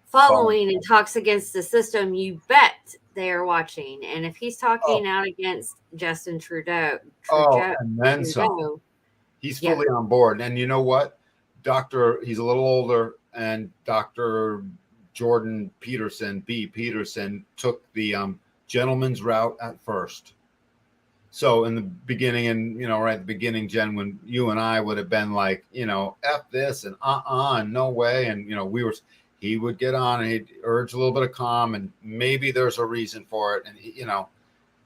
[SPEAKER 5] following and talks against the system, you bet they are watching. And if he's talking out against Justin Trudeau,
[SPEAKER 3] and then some. He's fully on board. And you know what? He's a little older, and Dr. Jordan Peterson took the gentleman's route at first. So in the beginning, and right at the beginning, Jen, when you and I would have been like, F this and and no way. And he would get on and he'd urge a little bit of calm and maybe there's a reason for it. And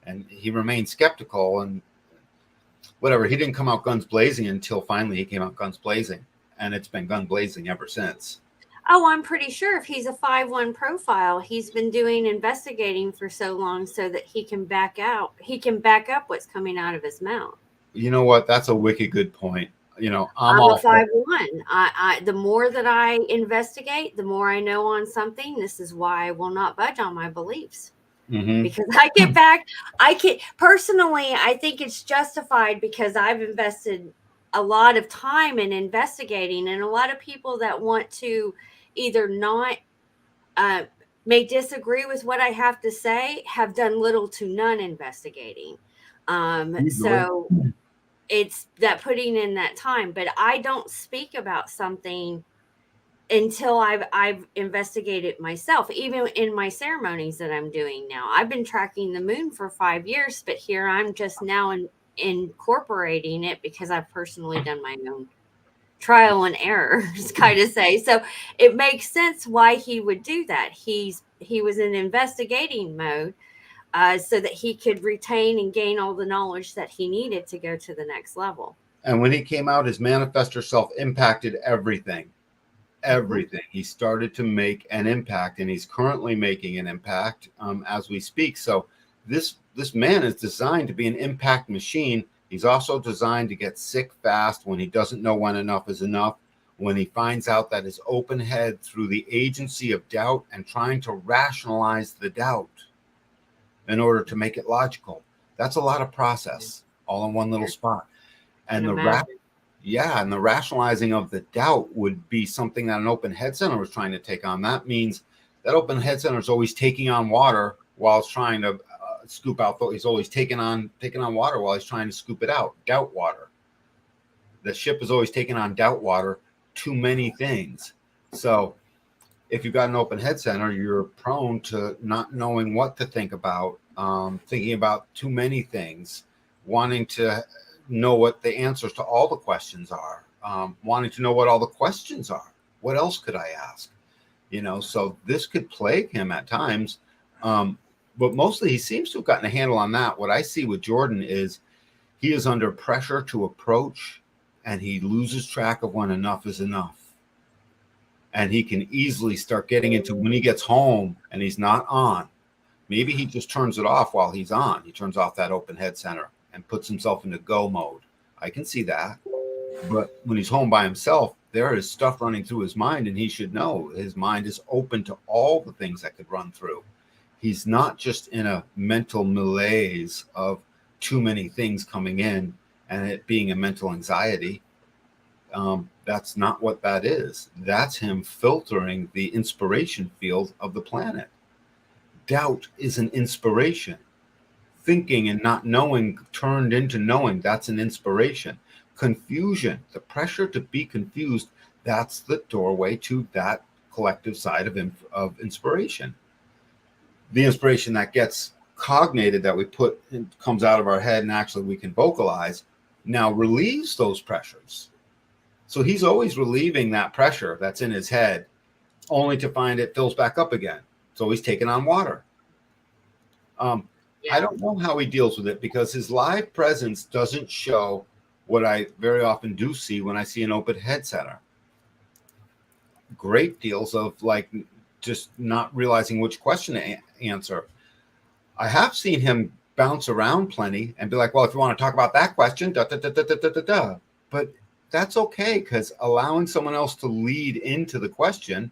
[SPEAKER 3] and he remained skeptical and whatever. He didn't come out guns blazing until finally he came out guns blazing, and it's been gun blazing ever since.
[SPEAKER 5] Oh, I'm pretty sure if he's a 5-1 profile, he's been doing investigating for so long so that he can back up what's coming out of his mouth.
[SPEAKER 3] You know what? That's a wicked good point. You know, I'm
[SPEAKER 5] I'm
[SPEAKER 3] all
[SPEAKER 5] a 5-1. I the more that I investigate, the more I know on something. This is why I will not budge on my beliefs.
[SPEAKER 3] Mhm.
[SPEAKER 5] Because I get back, personally, I think it's justified because I've invested a lot of time in investigating, and a lot of people that want to either not may disagree with what I have to say have done little to none investigating. So it's that putting in that time, but I don't speak about something until I've investigated myself. Even in my ceremonies that I'm doing now, I've been tracking the moon for 5 years, but here I'm just now incorporating it because I've personally done my own trial and error, kind of say. So it makes sense why he would do that. He was in investigating mode, so that he could retain and gain all the knowledge that he needed to go to the next level.
[SPEAKER 3] And when he came out, his manifestor self impacted everything. Everything. He started to make an impact, and he's currently making an impact as we speak. So this man is designed to be an impact machine. He's also designed to get sick fast when he doesn't know when enough is enough, when he finds out that his open head, through the agency of doubt and trying to rationalize the doubt in order to make it logical. That's a lot of process all in one little spot. And the rationalizing of the doubt would be something that an open head center was trying to take on. That means that open head center is always taking on water while it's trying to scoop out. He's always taking on water while he's trying to scoop it out. Doubt water. The ship is always taking on doubt water. Too many things. So if you've got an open head center, you're prone to not knowing what to think about, thinking about too many things, wanting to know what the answers to all the questions are, wanting to know what all the questions are. What else could I ask? You know, so this could plague him at times. But mostly he seems to have gotten a handle on that. What I see with Jordan is he is under pressure to approach, and he loses track of when enough is enough. And he can easily start getting into when he gets home and he's not on. Maybe he just turns it off while he's on. He turns off that open head center and puts himself into go mode. I can see that. But when he's home by himself, there is stuff running through his mind, and he should know his mind is open to all the things that could run through. He's not just in a mental malaise of too many things coming in and it being a mental anxiety. That's not what that is. That's him filtering the inspiration field of the planet. Doubt is an inspiration. Thinking and not knowing turned into knowing, that's an inspiration. Confusion, the pressure to be confused, that's the doorway to that collective side of inspiration. The inspiration that gets cognated, that we put, comes out of our head and actually we can vocalize, now relieves those pressures. So he's always relieving that pressure that's in his head, only to find it fills back up again. So he's taking on water. I don't know how he deals with it, because his live presence doesn't show what I very often do see when I see an open head center. Great deals of like just not realizing which question to answer. I have seen him bounce around plenty and be like, well, if you want to talk about that question, but that's okay, because allowing someone else to lead into the question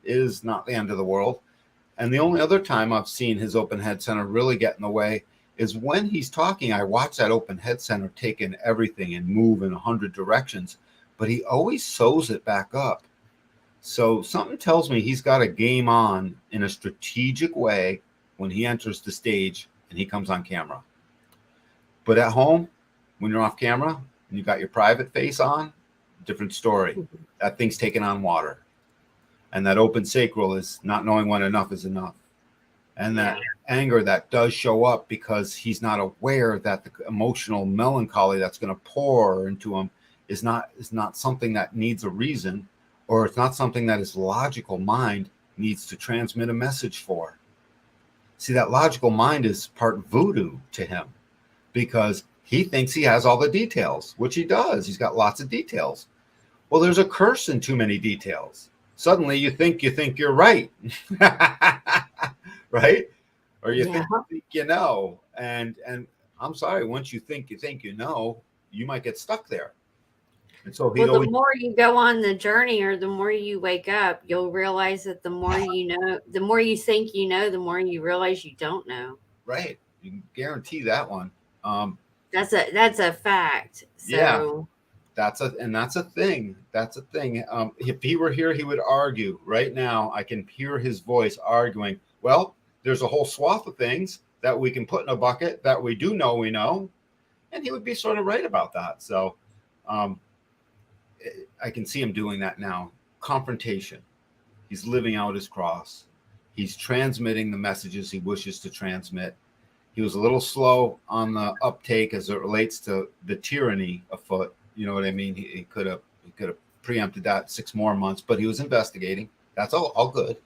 [SPEAKER 3] is not the end of the world. And the only other time I've seen his open head center really get in the way is when he's talking. I watch that open head center take in everything and move in 100 directions, but he always sews it back up. So something tells me he's got a game on in a strategic way when he enters the stage and he comes on camera. But at home, when you're off camera and you got your private face on, different story. That thing's taking on water. And that open sacral is not knowing when enough is enough. And that anger that does show up because he's not aware that the emotional melancholy that's going to pour into him is not something that needs a reason, or it's not something that his logical mind needs to transmit a message for. See, that logical mind is part voodoo to him, because he thinks he has all the details, which he does. He's got lots of details. Well, there's a curse in too many details. suddenly you think you're right. Right? Or you think you know. And I'm sorry, once you think you know, you might get stuck there. And so
[SPEAKER 5] Well, the more you go on the journey, or the more you wake up, you'll realize that the more you know, the more you think you know, the more you realize you don't know.
[SPEAKER 3] Right. You can guarantee that one.
[SPEAKER 5] That's a fact. So
[SPEAKER 3] yeah, that's a thing. That's a thing. If he were here, he would argue right now. I can hear his voice arguing. Well, there's a whole swath of things that we can put in a bucket that we do know we know, and he would be sort of right about that. So, I can see him doing that now. Confrontation. He's living out his cross. He's transmitting the messages he wishes to transmit. He was a little slow on the uptake as it relates to the tyranny afoot. You know what I mean? He could have preempted that 6 more months, but he was investigating. That's all good.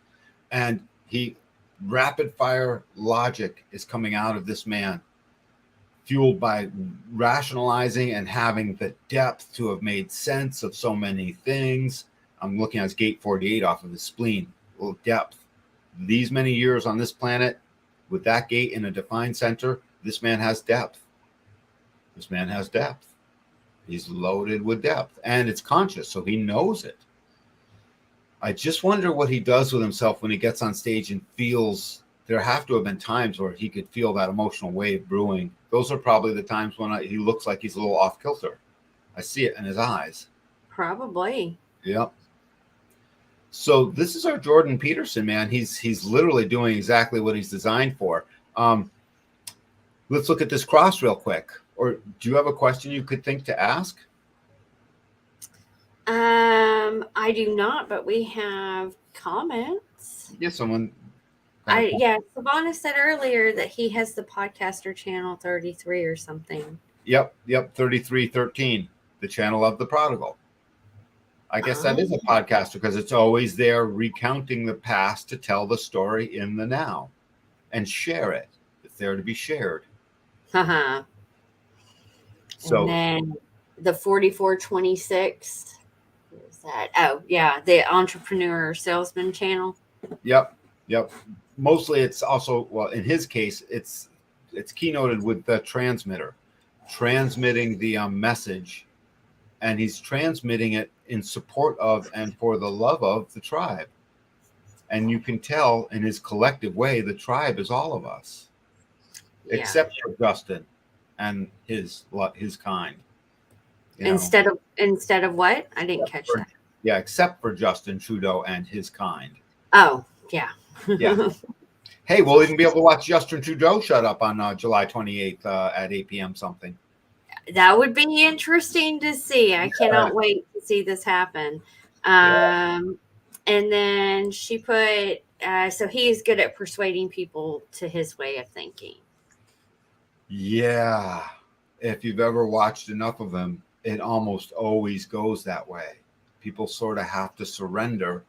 [SPEAKER 3] And rapid fire logic is coming out of this man, fueled by rationalizing and having the depth to have made sense of so many things. I'm looking at his gate 48 off of his spleen. A little depth. These many years on this planet, with that gate in a defined center, this man has depth. This man has depth. He's loaded with depth, and it's conscious, so he knows it. I just wonder what he does with himself when he gets on stage and feels. There have to have been times where he could feel that emotional wave brewing. Those are probably the times when he looks like he's a little off kilter. I see it in his eyes.
[SPEAKER 5] probably.
[SPEAKER 3] Yep. So this is our Jordan Peterson, man. He's literally doing exactly what he's designed for. Let's look at this cross real quick. Or do you have a question you could think to ask?
[SPEAKER 5] I do not, but we have comments.
[SPEAKER 3] Yeah, someone.
[SPEAKER 5] Savannah said earlier that he has the podcaster channel 33 or something.
[SPEAKER 3] Yep, 3313, the channel of the prodigal. I guess that is a podcaster because it's always there recounting the past to tell the story in the now and share it. It's there to be shared.
[SPEAKER 5] Uh-huh.
[SPEAKER 3] So,
[SPEAKER 5] and then the 4426. What is that? Oh, yeah, the entrepreneur salesman channel.
[SPEAKER 3] Yep. Mostly it's also, well, in his case, it's keynoted with the transmitter, transmitting the message, and he's transmitting it in support of and for the love of the tribe. And you can tell in his collective way, the tribe is all of us, except for Justin and his kind.
[SPEAKER 5] Instead of what? I didn't catch that.
[SPEAKER 3] Yeah, except for Justin Trudeau and his kind.
[SPEAKER 5] Oh, yeah.
[SPEAKER 3] Yeah. Hey, we'll even be able to watch Justin Trudeau shut up on July 28th at 8 p.m. something.
[SPEAKER 5] That would be interesting to see. I cannot wait to see this happen. And then she put, so he's good at persuading people to his way of thinking.
[SPEAKER 3] Yeah. If you've ever watched enough of him, it almost always goes that way. People sort of have to surrender,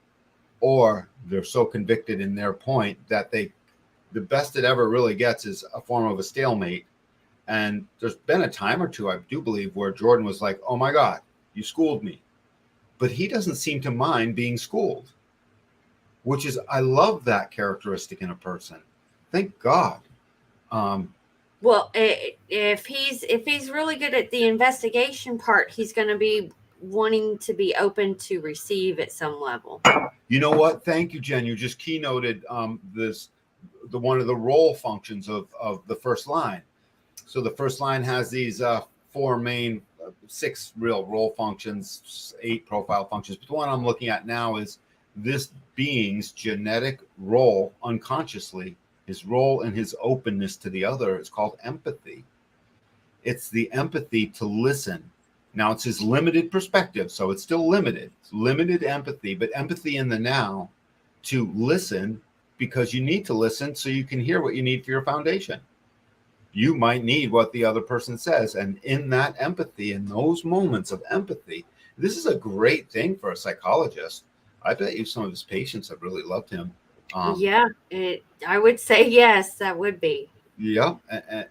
[SPEAKER 3] or they're so convicted in their point that the best it ever really gets is a form of a stalemate. And there's been a time or two, I do believe, where Jordan was like, oh my God, you schooled me. But he doesn't seem to mind being schooled, which is, I love that characteristic in a person. Thank God.
[SPEAKER 5] Well, if he's really good at the investigation part, he's going to be wanting to be open to receive at some level.
[SPEAKER 3] You know what? Thank you, Jen. You just keynoted one of the role functions of the first line. So the first line has these 4 main, 6 real role functions, 8 profile functions. But the one I'm looking at now is this being's genetic role unconsciously. His role and his openness to the other is called empathy. It's the empathy to listen. Now, it's his limited perspective, so it's still limited. It's limited empathy, but empathy in the now to listen, because you need to listen so you can hear what you need for your foundation. You might need what the other person says. And in that empathy, in those moments of empathy, this is a great thing for a psychologist. I bet you some of his patients have really loved him.
[SPEAKER 5] I would say yes, that would be.
[SPEAKER 3] Yeah.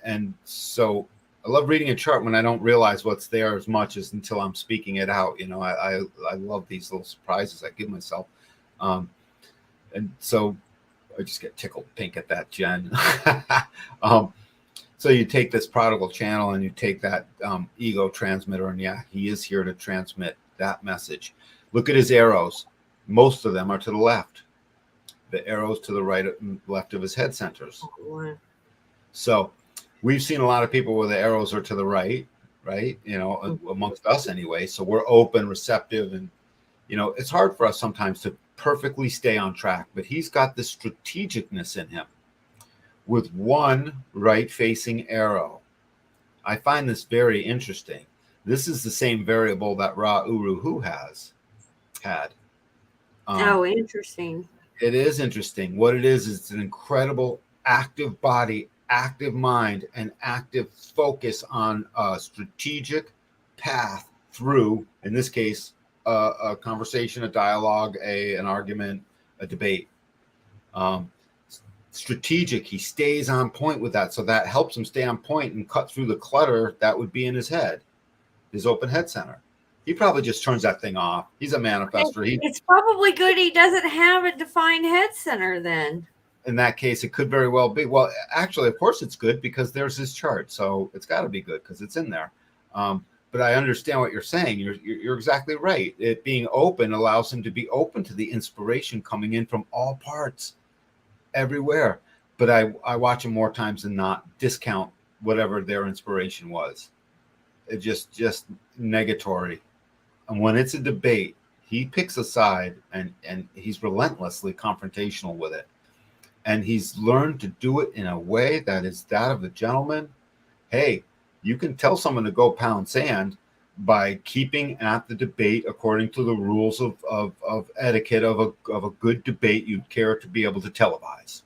[SPEAKER 3] And so I love reading a chart when I don't realize what's there as much as until I'm speaking it out. You know, I love these little surprises I give myself. And so I just get tickled pink at that, Jen. So you take this prodigal channel and you take that ego transmitter, and yeah, he is here to transmit that message. Look at his arrows. Most of them are to the left. The arrows to the right and left of his head centers. So we've seen a lot of people where the arrows are to the right, you know, amongst us anyway. So we're open, receptive, and, you know, it's hard for us sometimes to perfectly stay on track, but he's got this strategicness in him with one right-facing arrow. I find this very interesting. This is the same variable that Ra Uru Hu had.
[SPEAKER 5] Oh, interesting.
[SPEAKER 3] It is interesting. What it is it's an incredible active body, active mind, and active focus on a strategic path through, in this case, a conversation, a dialogue, an argument, a debate. Strategic, he stays on point with that. So that helps him stay on point and cut through the clutter that would be in his head, his open head center. He probably just turns that thing off. He's a manifester.
[SPEAKER 5] It's probably good he doesn't have a defined head center then.
[SPEAKER 3] In that case, it could very well be. Well, actually, of course it's good because there's his chart. So it's got to be good because it's in there. But I understand what you're saying. You're exactly right. It being open allows him to be open to the inspiration coming in from all parts, everywhere. But I watch him more times than not discount whatever their inspiration was. It just negatory. And when it's a debate, he picks a side and he's relentlessly confrontational with it. And he's learned to do it in a way that is that of a gentleman. Hey, you can tell someone to go pound sand by keeping at the debate according to the rules of etiquette of a good debate you'd care to be able to televise.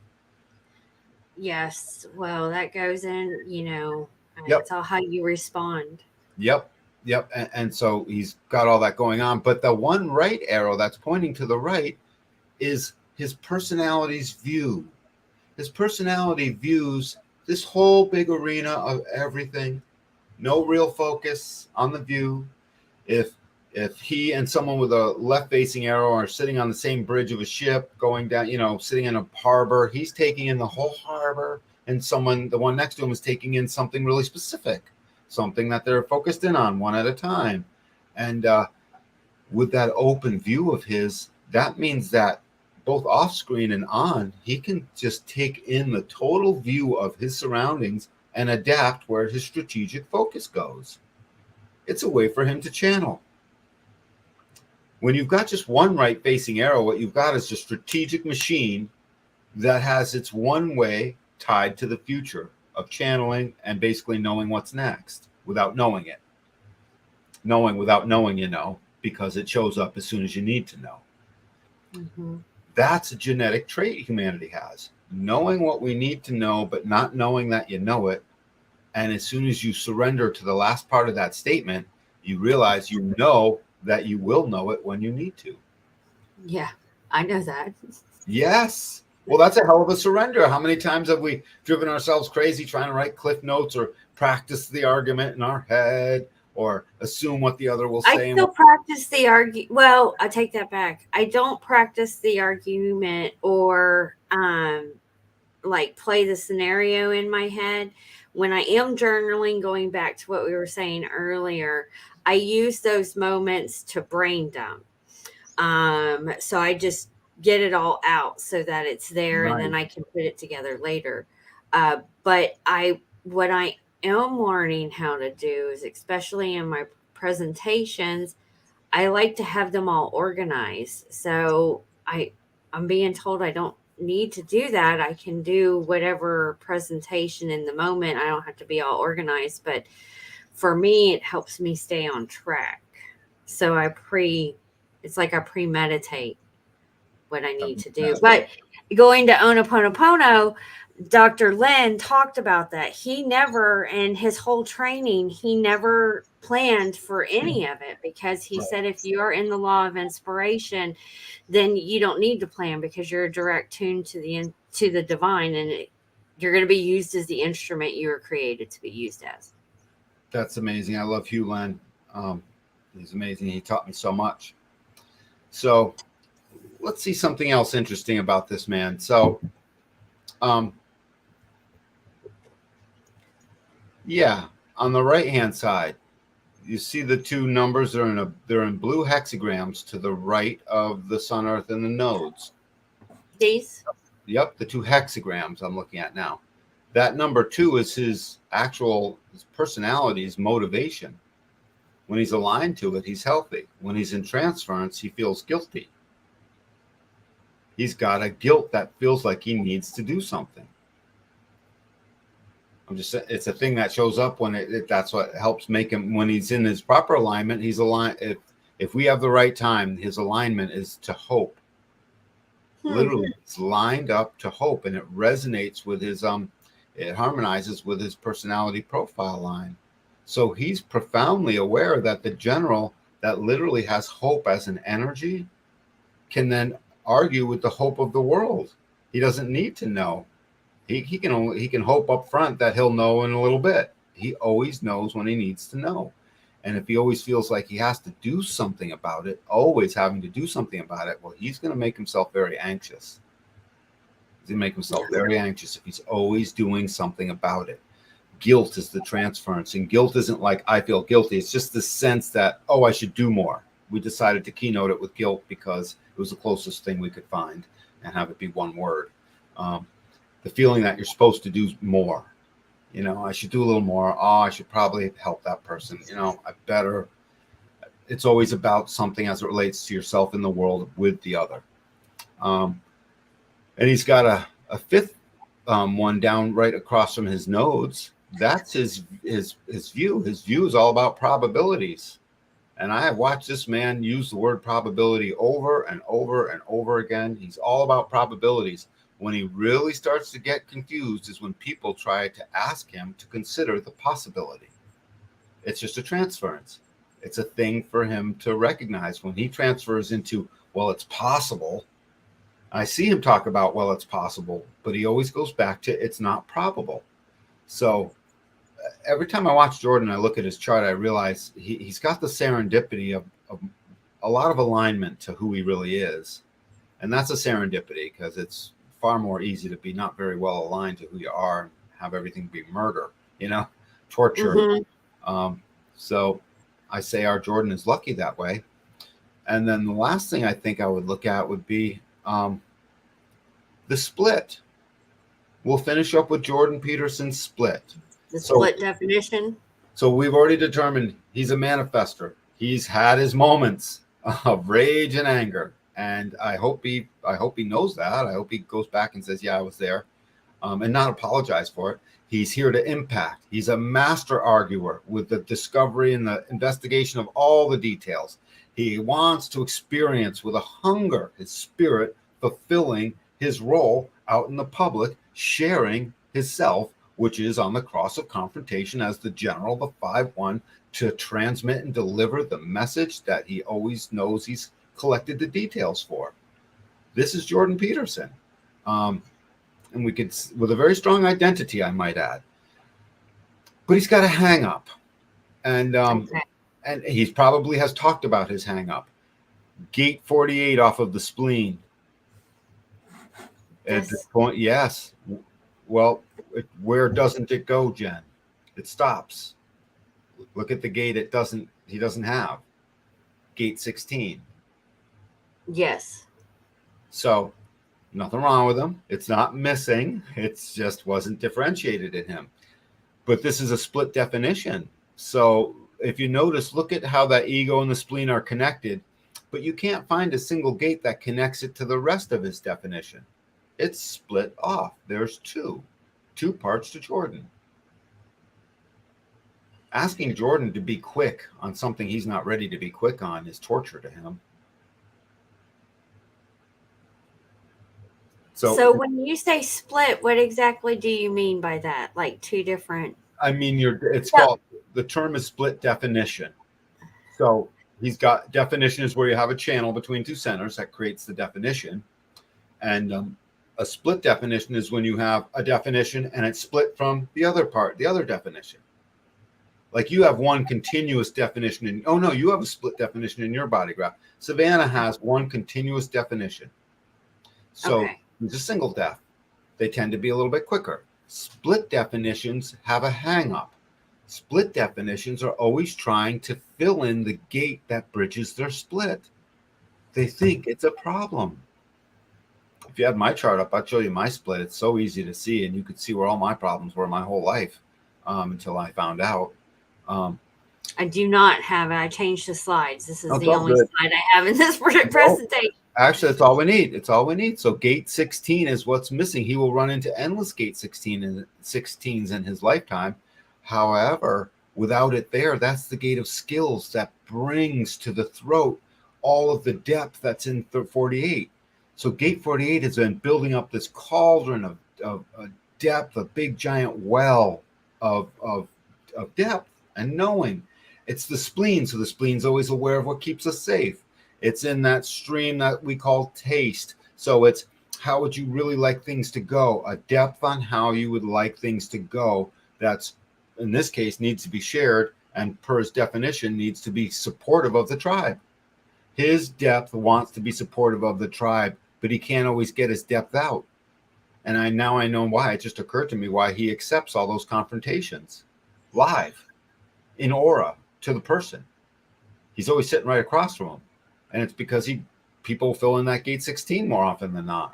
[SPEAKER 5] Yes. Well, that goes in, you know,
[SPEAKER 3] Yep.
[SPEAKER 5] It's all how you respond.
[SPEAKER 3] Yep. And so he's got all that going on. But the one right arrow that's pointing to the right is his personality's view. His personality views this whole big arena of everything. No real focus on the view. If he and someone with a left-facing arrow are sitting on the same bridge of a ship going down, you know, sitting in a harbor, he's taking in the whole harbor, and the one next to him is taking in something really specific, something that they're focused in on one at a time. And with that open view of his, that means that both off screen and on, he can just take in the total view of his surroundings and adapt where his strategic focus goes. It's a way for him to channel. When you've got just one right facing arrow, what you've got is a strategic machine that has its one way tied to the future of channeling and basically knowing what's next without knowing it. Knowing without knowing, you know, because it shows up as soon as you need to know.
[SPEAKER 5] Mm-hmm.
[SPEAKER 3] That's a genetic trait humanity has. Knowing what we need to know, but not knowing that you know it. And as soon as you surrender to the last part of that statement, you realize you know that you will know it when you need to.
[SPEAKER 5] Yeah, I know that.
[SPEAKER 3] Yes. Well, that's a hell of a surrender. How many times have we driven ourselves crazy trying to write cliff notes or practice the argument in our head or assume what the other will say?
[SPEAKER 5] I still practice the argument. Well, I take that back. I don't practice the argument or like play the scenario in my head. When I am journaling, going back to what we were saying earlier, I use those moments to brain dump. So I just get it all out so that it's there, right, and then I can put it together later. But what I am learning how to do is, especially in my presentations, I like to have them all organized. So I'm being told I don't need to do that. I can do whatever presentation in the moment. I don't have to be all organized, but for me, it helps me stay on track. So it's like I premeditate what I need to do. But going to Ho'oponopono, Dr. Lin talked about that. He never, in his whole training, he never planned for any of it because he said if you are in the law of inspiration, then you don't need to plan because you're direct tuned to the divine, and you're going to be used as the instrument you were created to be used as.
[SPEAKER 3] That's amazing. I love Hugh Len. He's amazing. He taught me so much. So let's see something else interesting about this man. So, yeah, on the right-hand side, you see the two numbers. They're in blue hexagrams to the right of the sun, earth, and the nodes.
[SPEAKER 5] These?
[SPEAKER 3] Yep, the two hexagrams I'm looking at now. That number 2 is his personality's motivation. When he's aligned to it, he's healthy. When he's in transference, he feels guilty. He's got a guilt that feels like he needs to do something. It's a thing that shows up when that's what helps make him, when he's in his proper alignment, he's aligned. If we have the right time, his alignment is to hope. Literally, it's lined up to hope, and it resonates with his, it harmonizes with his personality profile line. So he's profoundly aware that the general that literally has hope as an energy can then argue with the hope of the world. He doesn't need to know. He can hope up front that he'll know in a little bit. He always knows when he needs to know. And if he always feels like he has to do something about it, always having to do something about it, well, he's going to make himself very anxious. He's going to make himself very anxious if he's always doing something about it. Guilt is the transference. And guilt isn't like, I feel guilty. It's just the sense that, oh, I should do more. We decided to keynote it with guilt because it was the closest thing we could find and have it be one word. The feeling that you're supposed to do more. You know, I should do a little more. Oh, I should probably help that person. You know, I better. It's always about something as it relates to yourself in the world with the other. And he's got a fifth one down right across from his nodes. That's his view. His view is all about probabilities. And I have watched this man use the word probability over and over and over again. He's all about probabilities. When he really starts to get confused is when people try to ask him to consider the possibility. It's just a transference. It's a thing for him to recognize. When he transfers into, well, it's possible. I see him talk about, well, it's possible, but he always goes back to, it's not probable. So every time I watch Jordan, I look at his chart, I realize he's got the serendipity of a lot of alignment to who he really is. And that's a serendipity because it's far more easy to be not very well aligned to who you are and have everything be murder, you know, torture. Mm-hmm. So I say our Jordan is lucky that way. And then the last thing I think I would look at would be the split. We'll finish up with Jordan Peterson's split.
[SPEAKER 5] The split definition. So
[SPEAKER 3] we've already determined he's a manifester. He's had his moments of rage and anger. And I hope he knows that. I hope he goes back and says, yeah, I was there, and not apologize for it. He's here to impact. He's a master arguer with the discovery and the investigation of all the details. He wants to experience with a hunger, his spirit, fulfilling his role out in the public, sharing his self, which is on the cross of confrontation as the general, the 5-1, to transmit and deliver the message that he always knows he's collected the details for. This is Jordan Peterson. And we could, with a very strong identity, I might add. But he's got a hang up. And and he probably has talked about his hang up. Gate 48 off of the spleen. At this point, yes. Well, where doesn't it go, Jen? It stops. Look at the gate he doesn't have. Gate 16.
[SPEAKER 5] Yes.
[SPEAKER 3] So nothing wrong with him. It's not missing. It's just wasn't differentiated in him. But this is a split definition. So if you notice, look at how that ego and the spleen are connected, but you can't find a single gate that connects it to the rest of his definition. It's split off. There's two parts to Jordan. Asking Jordan to be quick on something he's not ready to be quick on is torture to him.
[SPEAKER 5] So when you say split, what exactly do you mean by that? Like two different?
[SPEAKER 3] I mean, called, the term is split definition. So he's got definition is where you have a channel between two centers that creates the definition. And a split definition is when you have a definition and it's split from the other part, the other definition. Like you have one continuous definition in, oh no, you have a split definition in your body graph. Savannah has one continuous definition. So
[SPEAKER 5] Okay.
[SPEAKER 3] it's a single def. They tend to be a little bit quicker. Split definitions have a hang up. Split definitions are always trying to fill in the gate that bridges their split. They think it's a problem. If you had my chart up, I'd show you my split. It's so easy to see, and you could see where all my problems were my whole life until I found out.
[SPEAKER 5] I do not have it. I changed the slides. This is
[SPEAKER 3] Oh,
[SPEAKER 5] the only
[SPEAKER 3] good.
[SPEAKER 5] slide I have in this presentation.
[SPEAKER 3] Actually, that's all we need. It's all we need. So gate 16 is what's missing. He will run into endless gate 16s in his lifetime. However, without it there, that's the gate of skills that brings to the throat all of the depth that's in 48. So gate 48 has been building up this cauldron of depth, a big giant well of depth and knowing. It's the spleen. So the spleen's always aware of what keeps us safe. It's in that stream that we call taste. So it's how would you really like things to go? A depth on how you would like things to go. That's, in this case, needs to be shared, and per his definition, needs to be supportive of the tribe. His depth wants to be supportive of the tribe, but he can't always get his depth out. And now I know why. It just occurred to me why he accepts all those confrontations live in aura to the person. He's always sitting right across from him. And it's because people fill in that gate 16 more often than not.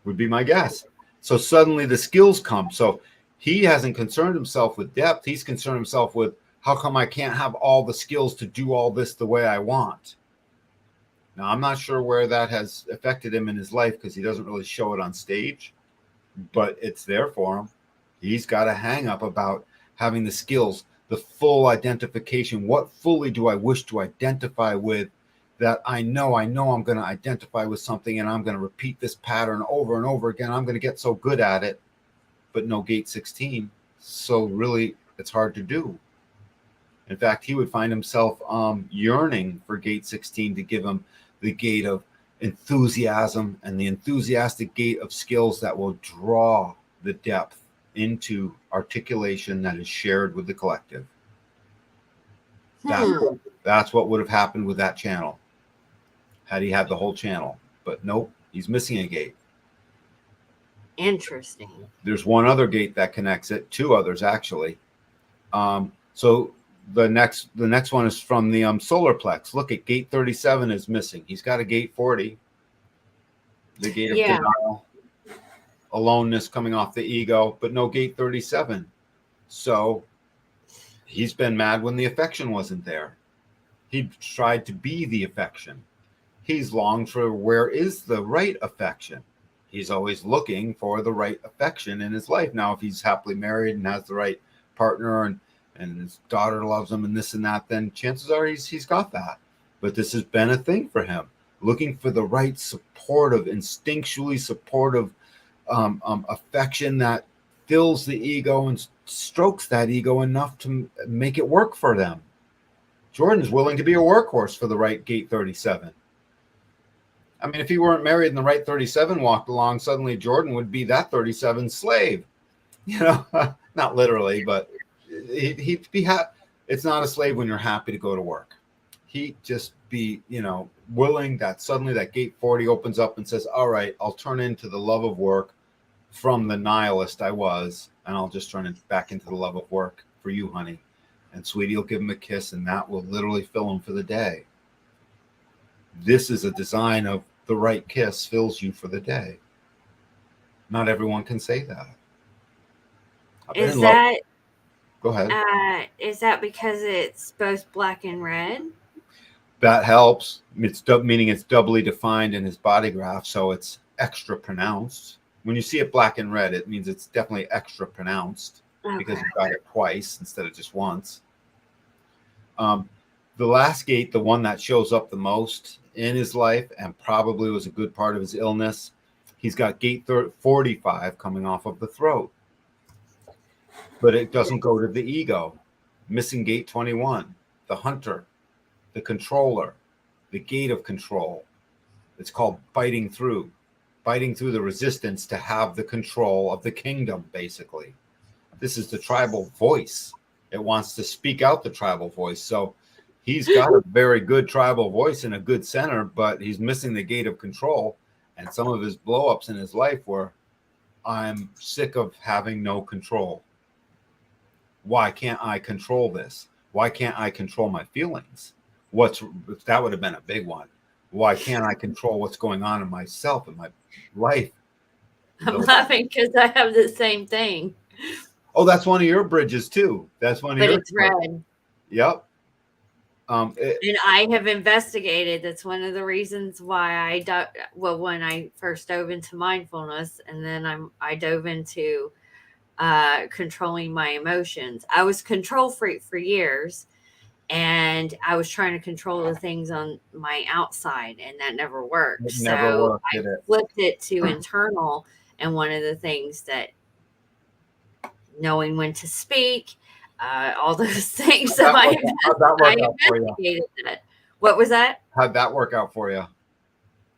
[SPEAKER 3] Would be my guess. So suddenly the skills come. So he hasn't concerned himself with depth. He's concerned himself with how come I can't have all the skills to do all this the way I want. Now, I'm not sure where that has affected him in his life because he doesn't really show it on stage, but it's there for him. He's got a hang up about having the skills, the full identification. What fully do I wish to identify with that I know I'm going to identify with something and I'm going to repeat this pattern over and over again. I'm going to get so good at it, but no gate 16. So really, it's hard to do. In fact, he would find himself yearning for gate 16 to give him the gate of enthusiasm and the enthusiastic gate of skills that will draw the depth into articulation that is shared with the collective. That's what would have happened with that channel had he had the whole channel. But nope, he's missing a gate.
[SPEAKER 5] Interesting.
[SPEAKER 3] There's one other gate that connects it, two others actually. So the next one is from the solar plex. Look at gate 37 is missing. He's got a gate 40. The gate of denial, aloneness coming off the ego, but no gate 37. So he's been mad when the affection wasn't there. He tried to be the affection. He's longed for where is the right affection. He's always looking for the right affection in his life. Now, if he's happily married and has the right partner and his daughter loves him and this and that, then chances are he's got that. But this has been a thing for him, looking for the right supportive, instinctually supportive affection that fills the ego and strokes that ego enough to make it work for them. Jordan's willing to be a workhorse for the right gate 37. I mean, if he weren't married and the right 37 walked along, suddenly Jordan would be that 37 slave. You know, not literally, but he'd be it's not a slave when you're happy to go to work. He'd just be, willing that suddenly that gate 40 opens up and says, all right, I'll turn into the love of work from the nihilist I was, and I'll just turn it back into the love of work for you, honey. And sweetie will give him a kiss, and that will literally fill him for the day. This is a design of the right kiss fills you for the day. Not everyone can say that.
[SPEAKER 5] Is that
[SPEAKER 3] Go ahead.
[SPEAKER 5] Is that because it's both black and red?
[SPEAKER 3] That helps. Meaning it's doubly defined in his body graph, so it's extra pronounced. When you see it black and red, it means it's definitely extra pronounced because you got it twice instead of just once. The last gate, the one that shows up the most in his life and probably was a good part of his illness, he's got gate 45 coming off of the throat. But it doesn't go to the ego. Missing gate 21, the hunter, the controller, the gate of control. It's called biting through the resistance to have the control of the kingdom, basically. This is the tribal voice. It wants to speak out the tribal voice. So he's got a very good tribal voice and a good center, but he's missing the gate of control. And some of his blow-ups in his life were, I'm sick of having no control. Why can't I control this? Why can't I control my feelings? That would have been a big one. Why can't I control what's going on in myself, in my life?
[SPEAKER 5] I'm laughing because I have the same thing.
[SPEAKER 3] Oh, that's one of your bridges too. That's one of
[SPEAKER 5] But
[SPEAKER 3] your
[SPEAKER 5] it's red.
[SPEAKER 3] Yep.
[SPEAKER 5] And I have investigated. That's one of the reasons why when I first dove into mindfulness, and then I dove into controlling my emotions. I was control freak for years, and I was trying to control the things on my outside, and that never worked. I flipped it to internal, and one of the things that knowing when to speak, all those things. So I investigated that. What was that?
[SPEAKER 3] How'd that work out for you?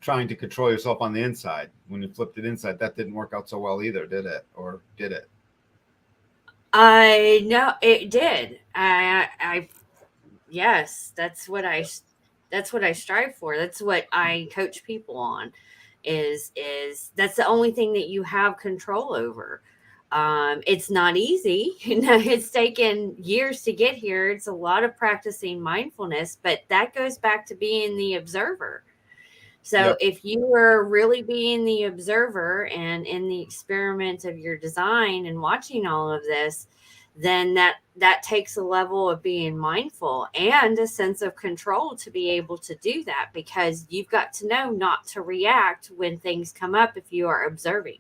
[SPEAKER 3] Trying to control yourself on the inside. When you flipped it inside, that didn't work out so well either, did it? Or did it?
[SPEAKER 5] I know it did. Yes, that's what I strive for. That's what I coach people on. Is that's the only thing that you have control over. It's not easy. It's taken years to get here. It's a lot of practicing mindfulness, but that goes back to being the observer. So if you were really being the observer and in the experiment of your design and watching all of this, then that takes a level of being mindful and a sense of control to be able to do that, because you've got to know not to react when things come up if you are observing.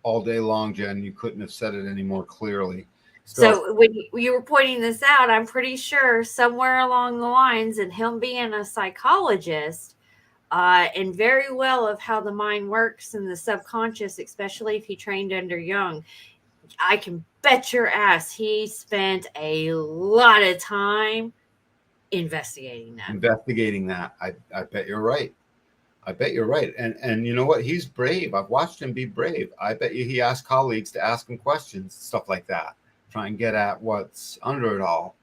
[SPEAKER 3] All day long, Jen, you couldn't have said it any more clearly.
[SPEAKER 5] So when you were pointing this out, I'm pretty sure somewhere along the lines, and him being a psychologist, and very well of how the mind works and the subconscious, especially if he trained under Jung, I can bet your ass he spent a lot of time investigating that. I bet you're right. And you know what? He's brave. I've watched him be brave. I bet you he asked colleagues to ask him questions, stuff like that. Try and get at what's under it all.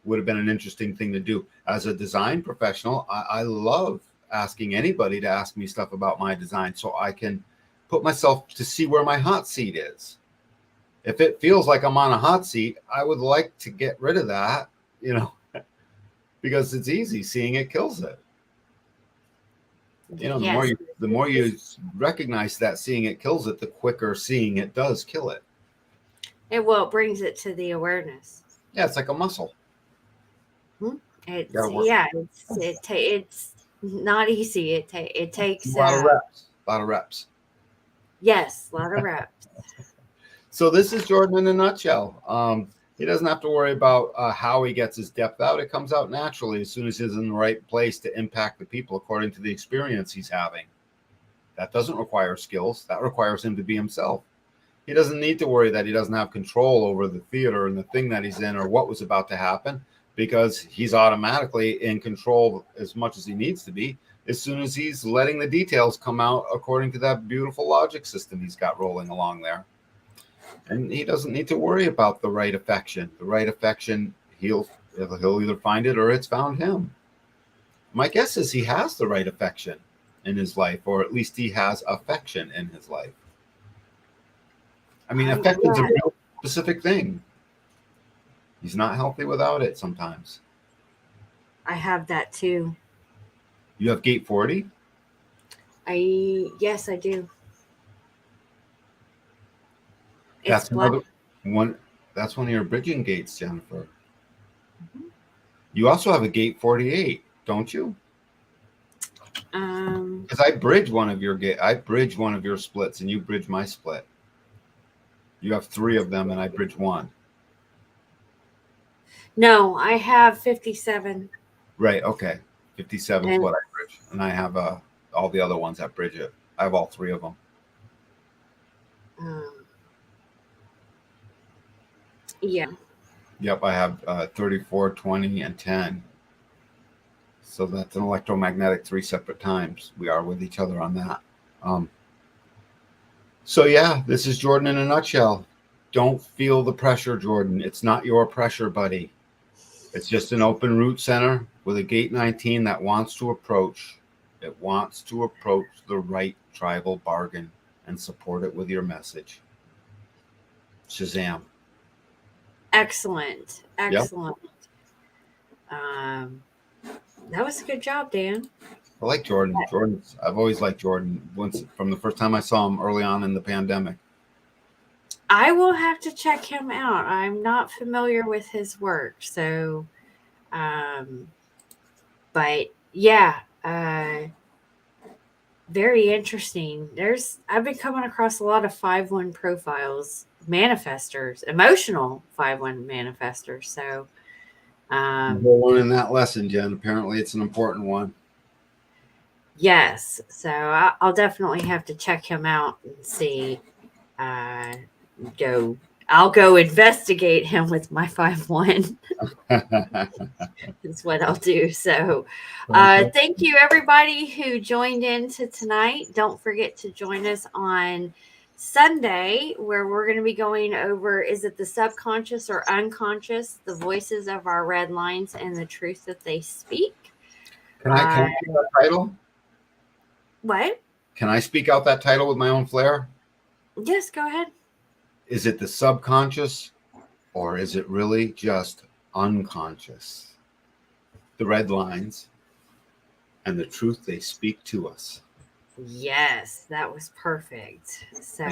[SPEAKER 5] Would have been an interesting thing to do. As a design professional, I love asking anybody to ask me stuff about my design so I can put myself to see where my hot seat is. If it feels like I'm on a hot seat, I would like to get rid of that, because it's easy. Seeing it kills it. The more you recognize that seeing it kills it, the quicker seeing it does kill it. It brings it to the awareness.
[SPEAKER 3] Yeah, it's like a muscle.
[SPEAKER 5] It's not easy. It takes
[SPEAKER 3] a lot of reps.
[SPEAKER 5] Yes, a lot of reps.
[SPEAKER 3] So this is Jordan in a nutshell. He doesn't have to worry about how he gets his depth out. It comes out naturally as soon as he's in the right place to impact the people according to the experience he's having. That doesn't require skills. That requires him to be himself. He doesn't need to worry that he doesn't have control over the theater and the thing that he's in or what was about to happen, because he's automatically in control as much as he needs to be as soon as he's letting the details come out according to that beautiful logic system he's got rolling along there. And he doesn't need to worry about the right affection. The right affection, he'll either find it or it's found him. My guess is he has the right affection in his life, or at least he has affection in his life. I mean, affection's a real specific thing. He's not healthy without it sometimes.
[SPEAKER 5] I have that too.
[SPEAKER 3] You have gate 40?
[SPEAKER 5] Yes, I do.
[SPEAKER 3] That's another one. That's one of your bridging gates, Jennifer. Mm-hmm. You also have a gate 48, don't you? Because I bridge one of your splits, and you bridge my split. You have 3 of them, and I bridge 1.
[SPEAKER 5] No, I have 57.
[SPEAKER 3] Right. Okay. 57 is what I bridge, and I have all the other ones that bridge it. I have all 3 of them.
[SPEAKER 5] Yeah.
[SPEAKER 3] Yep, I have 34, 20, and 10. So that's an electromagnetic 3 separate times. We are with each other on that. So yeah, this is Jordan in a nutshell. Don't feel the pressure, Jordan. It's not your pressure, buddy. It's just an open root center with a gate 19 that wants to approach. It wants to approach the right tribal bargain and support it with your message. Shazam.
[SPEAKER 5] Excellent.
[SPEAKER 3] Yep.
[SPEAKER 5] Excellent. That was a good job, Dan.
[SPEAKER 3] I like Jordan. I've always liked Jordan from the first time I saw him early on in the pandemic.
[SPEAKER 5] I will have to check him out. I'm not familiar with his work, so but yeah, very interesting. I've been coming across a lot of 5-1 profiles, manifestors, emotional 5-1 manifestors. So
[SPEAKER 3] one in that lesson, Jen. Apparently it's an important one.
[SPEAKER 5] Yes. So I'll definitely have to check him out and see. I'll go investigate him with my 5-1. That's what I'll do. So thank you, everybody who joined in to tonight. Don't forget to join us on Sunday, where we're going to be going over, is it the subconscious or unconscious, the voices of our red lines and the truth that they speak.
[SPEAKER 3] Can I speak that title?
[SPEAKER 5] What?
[SPEAKER 3] Can I speak out that title with my own flair?
[SPEAKER 5] Yes, go ahead.
[SPEAKER 3] Is it the subconscious or is it really just unconscious? The red lines and the truth they speak to us.
[SPEAKER 5] Yes, that was perfect. So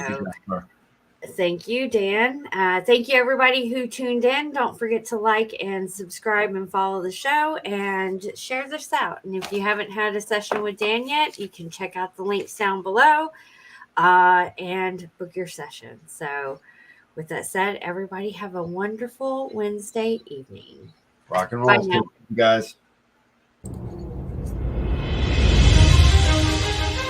[SPEAKER 5] thank you, Dan. Thank you, everybody who tuned in. Don't forget to like and subscribe and follow the show and share this out. And if you haven't had a session with Dan yet, you can check out the links down below and book your session. So with that said, everybody have a wonderful Wednesday evening.
[SPEAKER 3] Rock and roll, guys.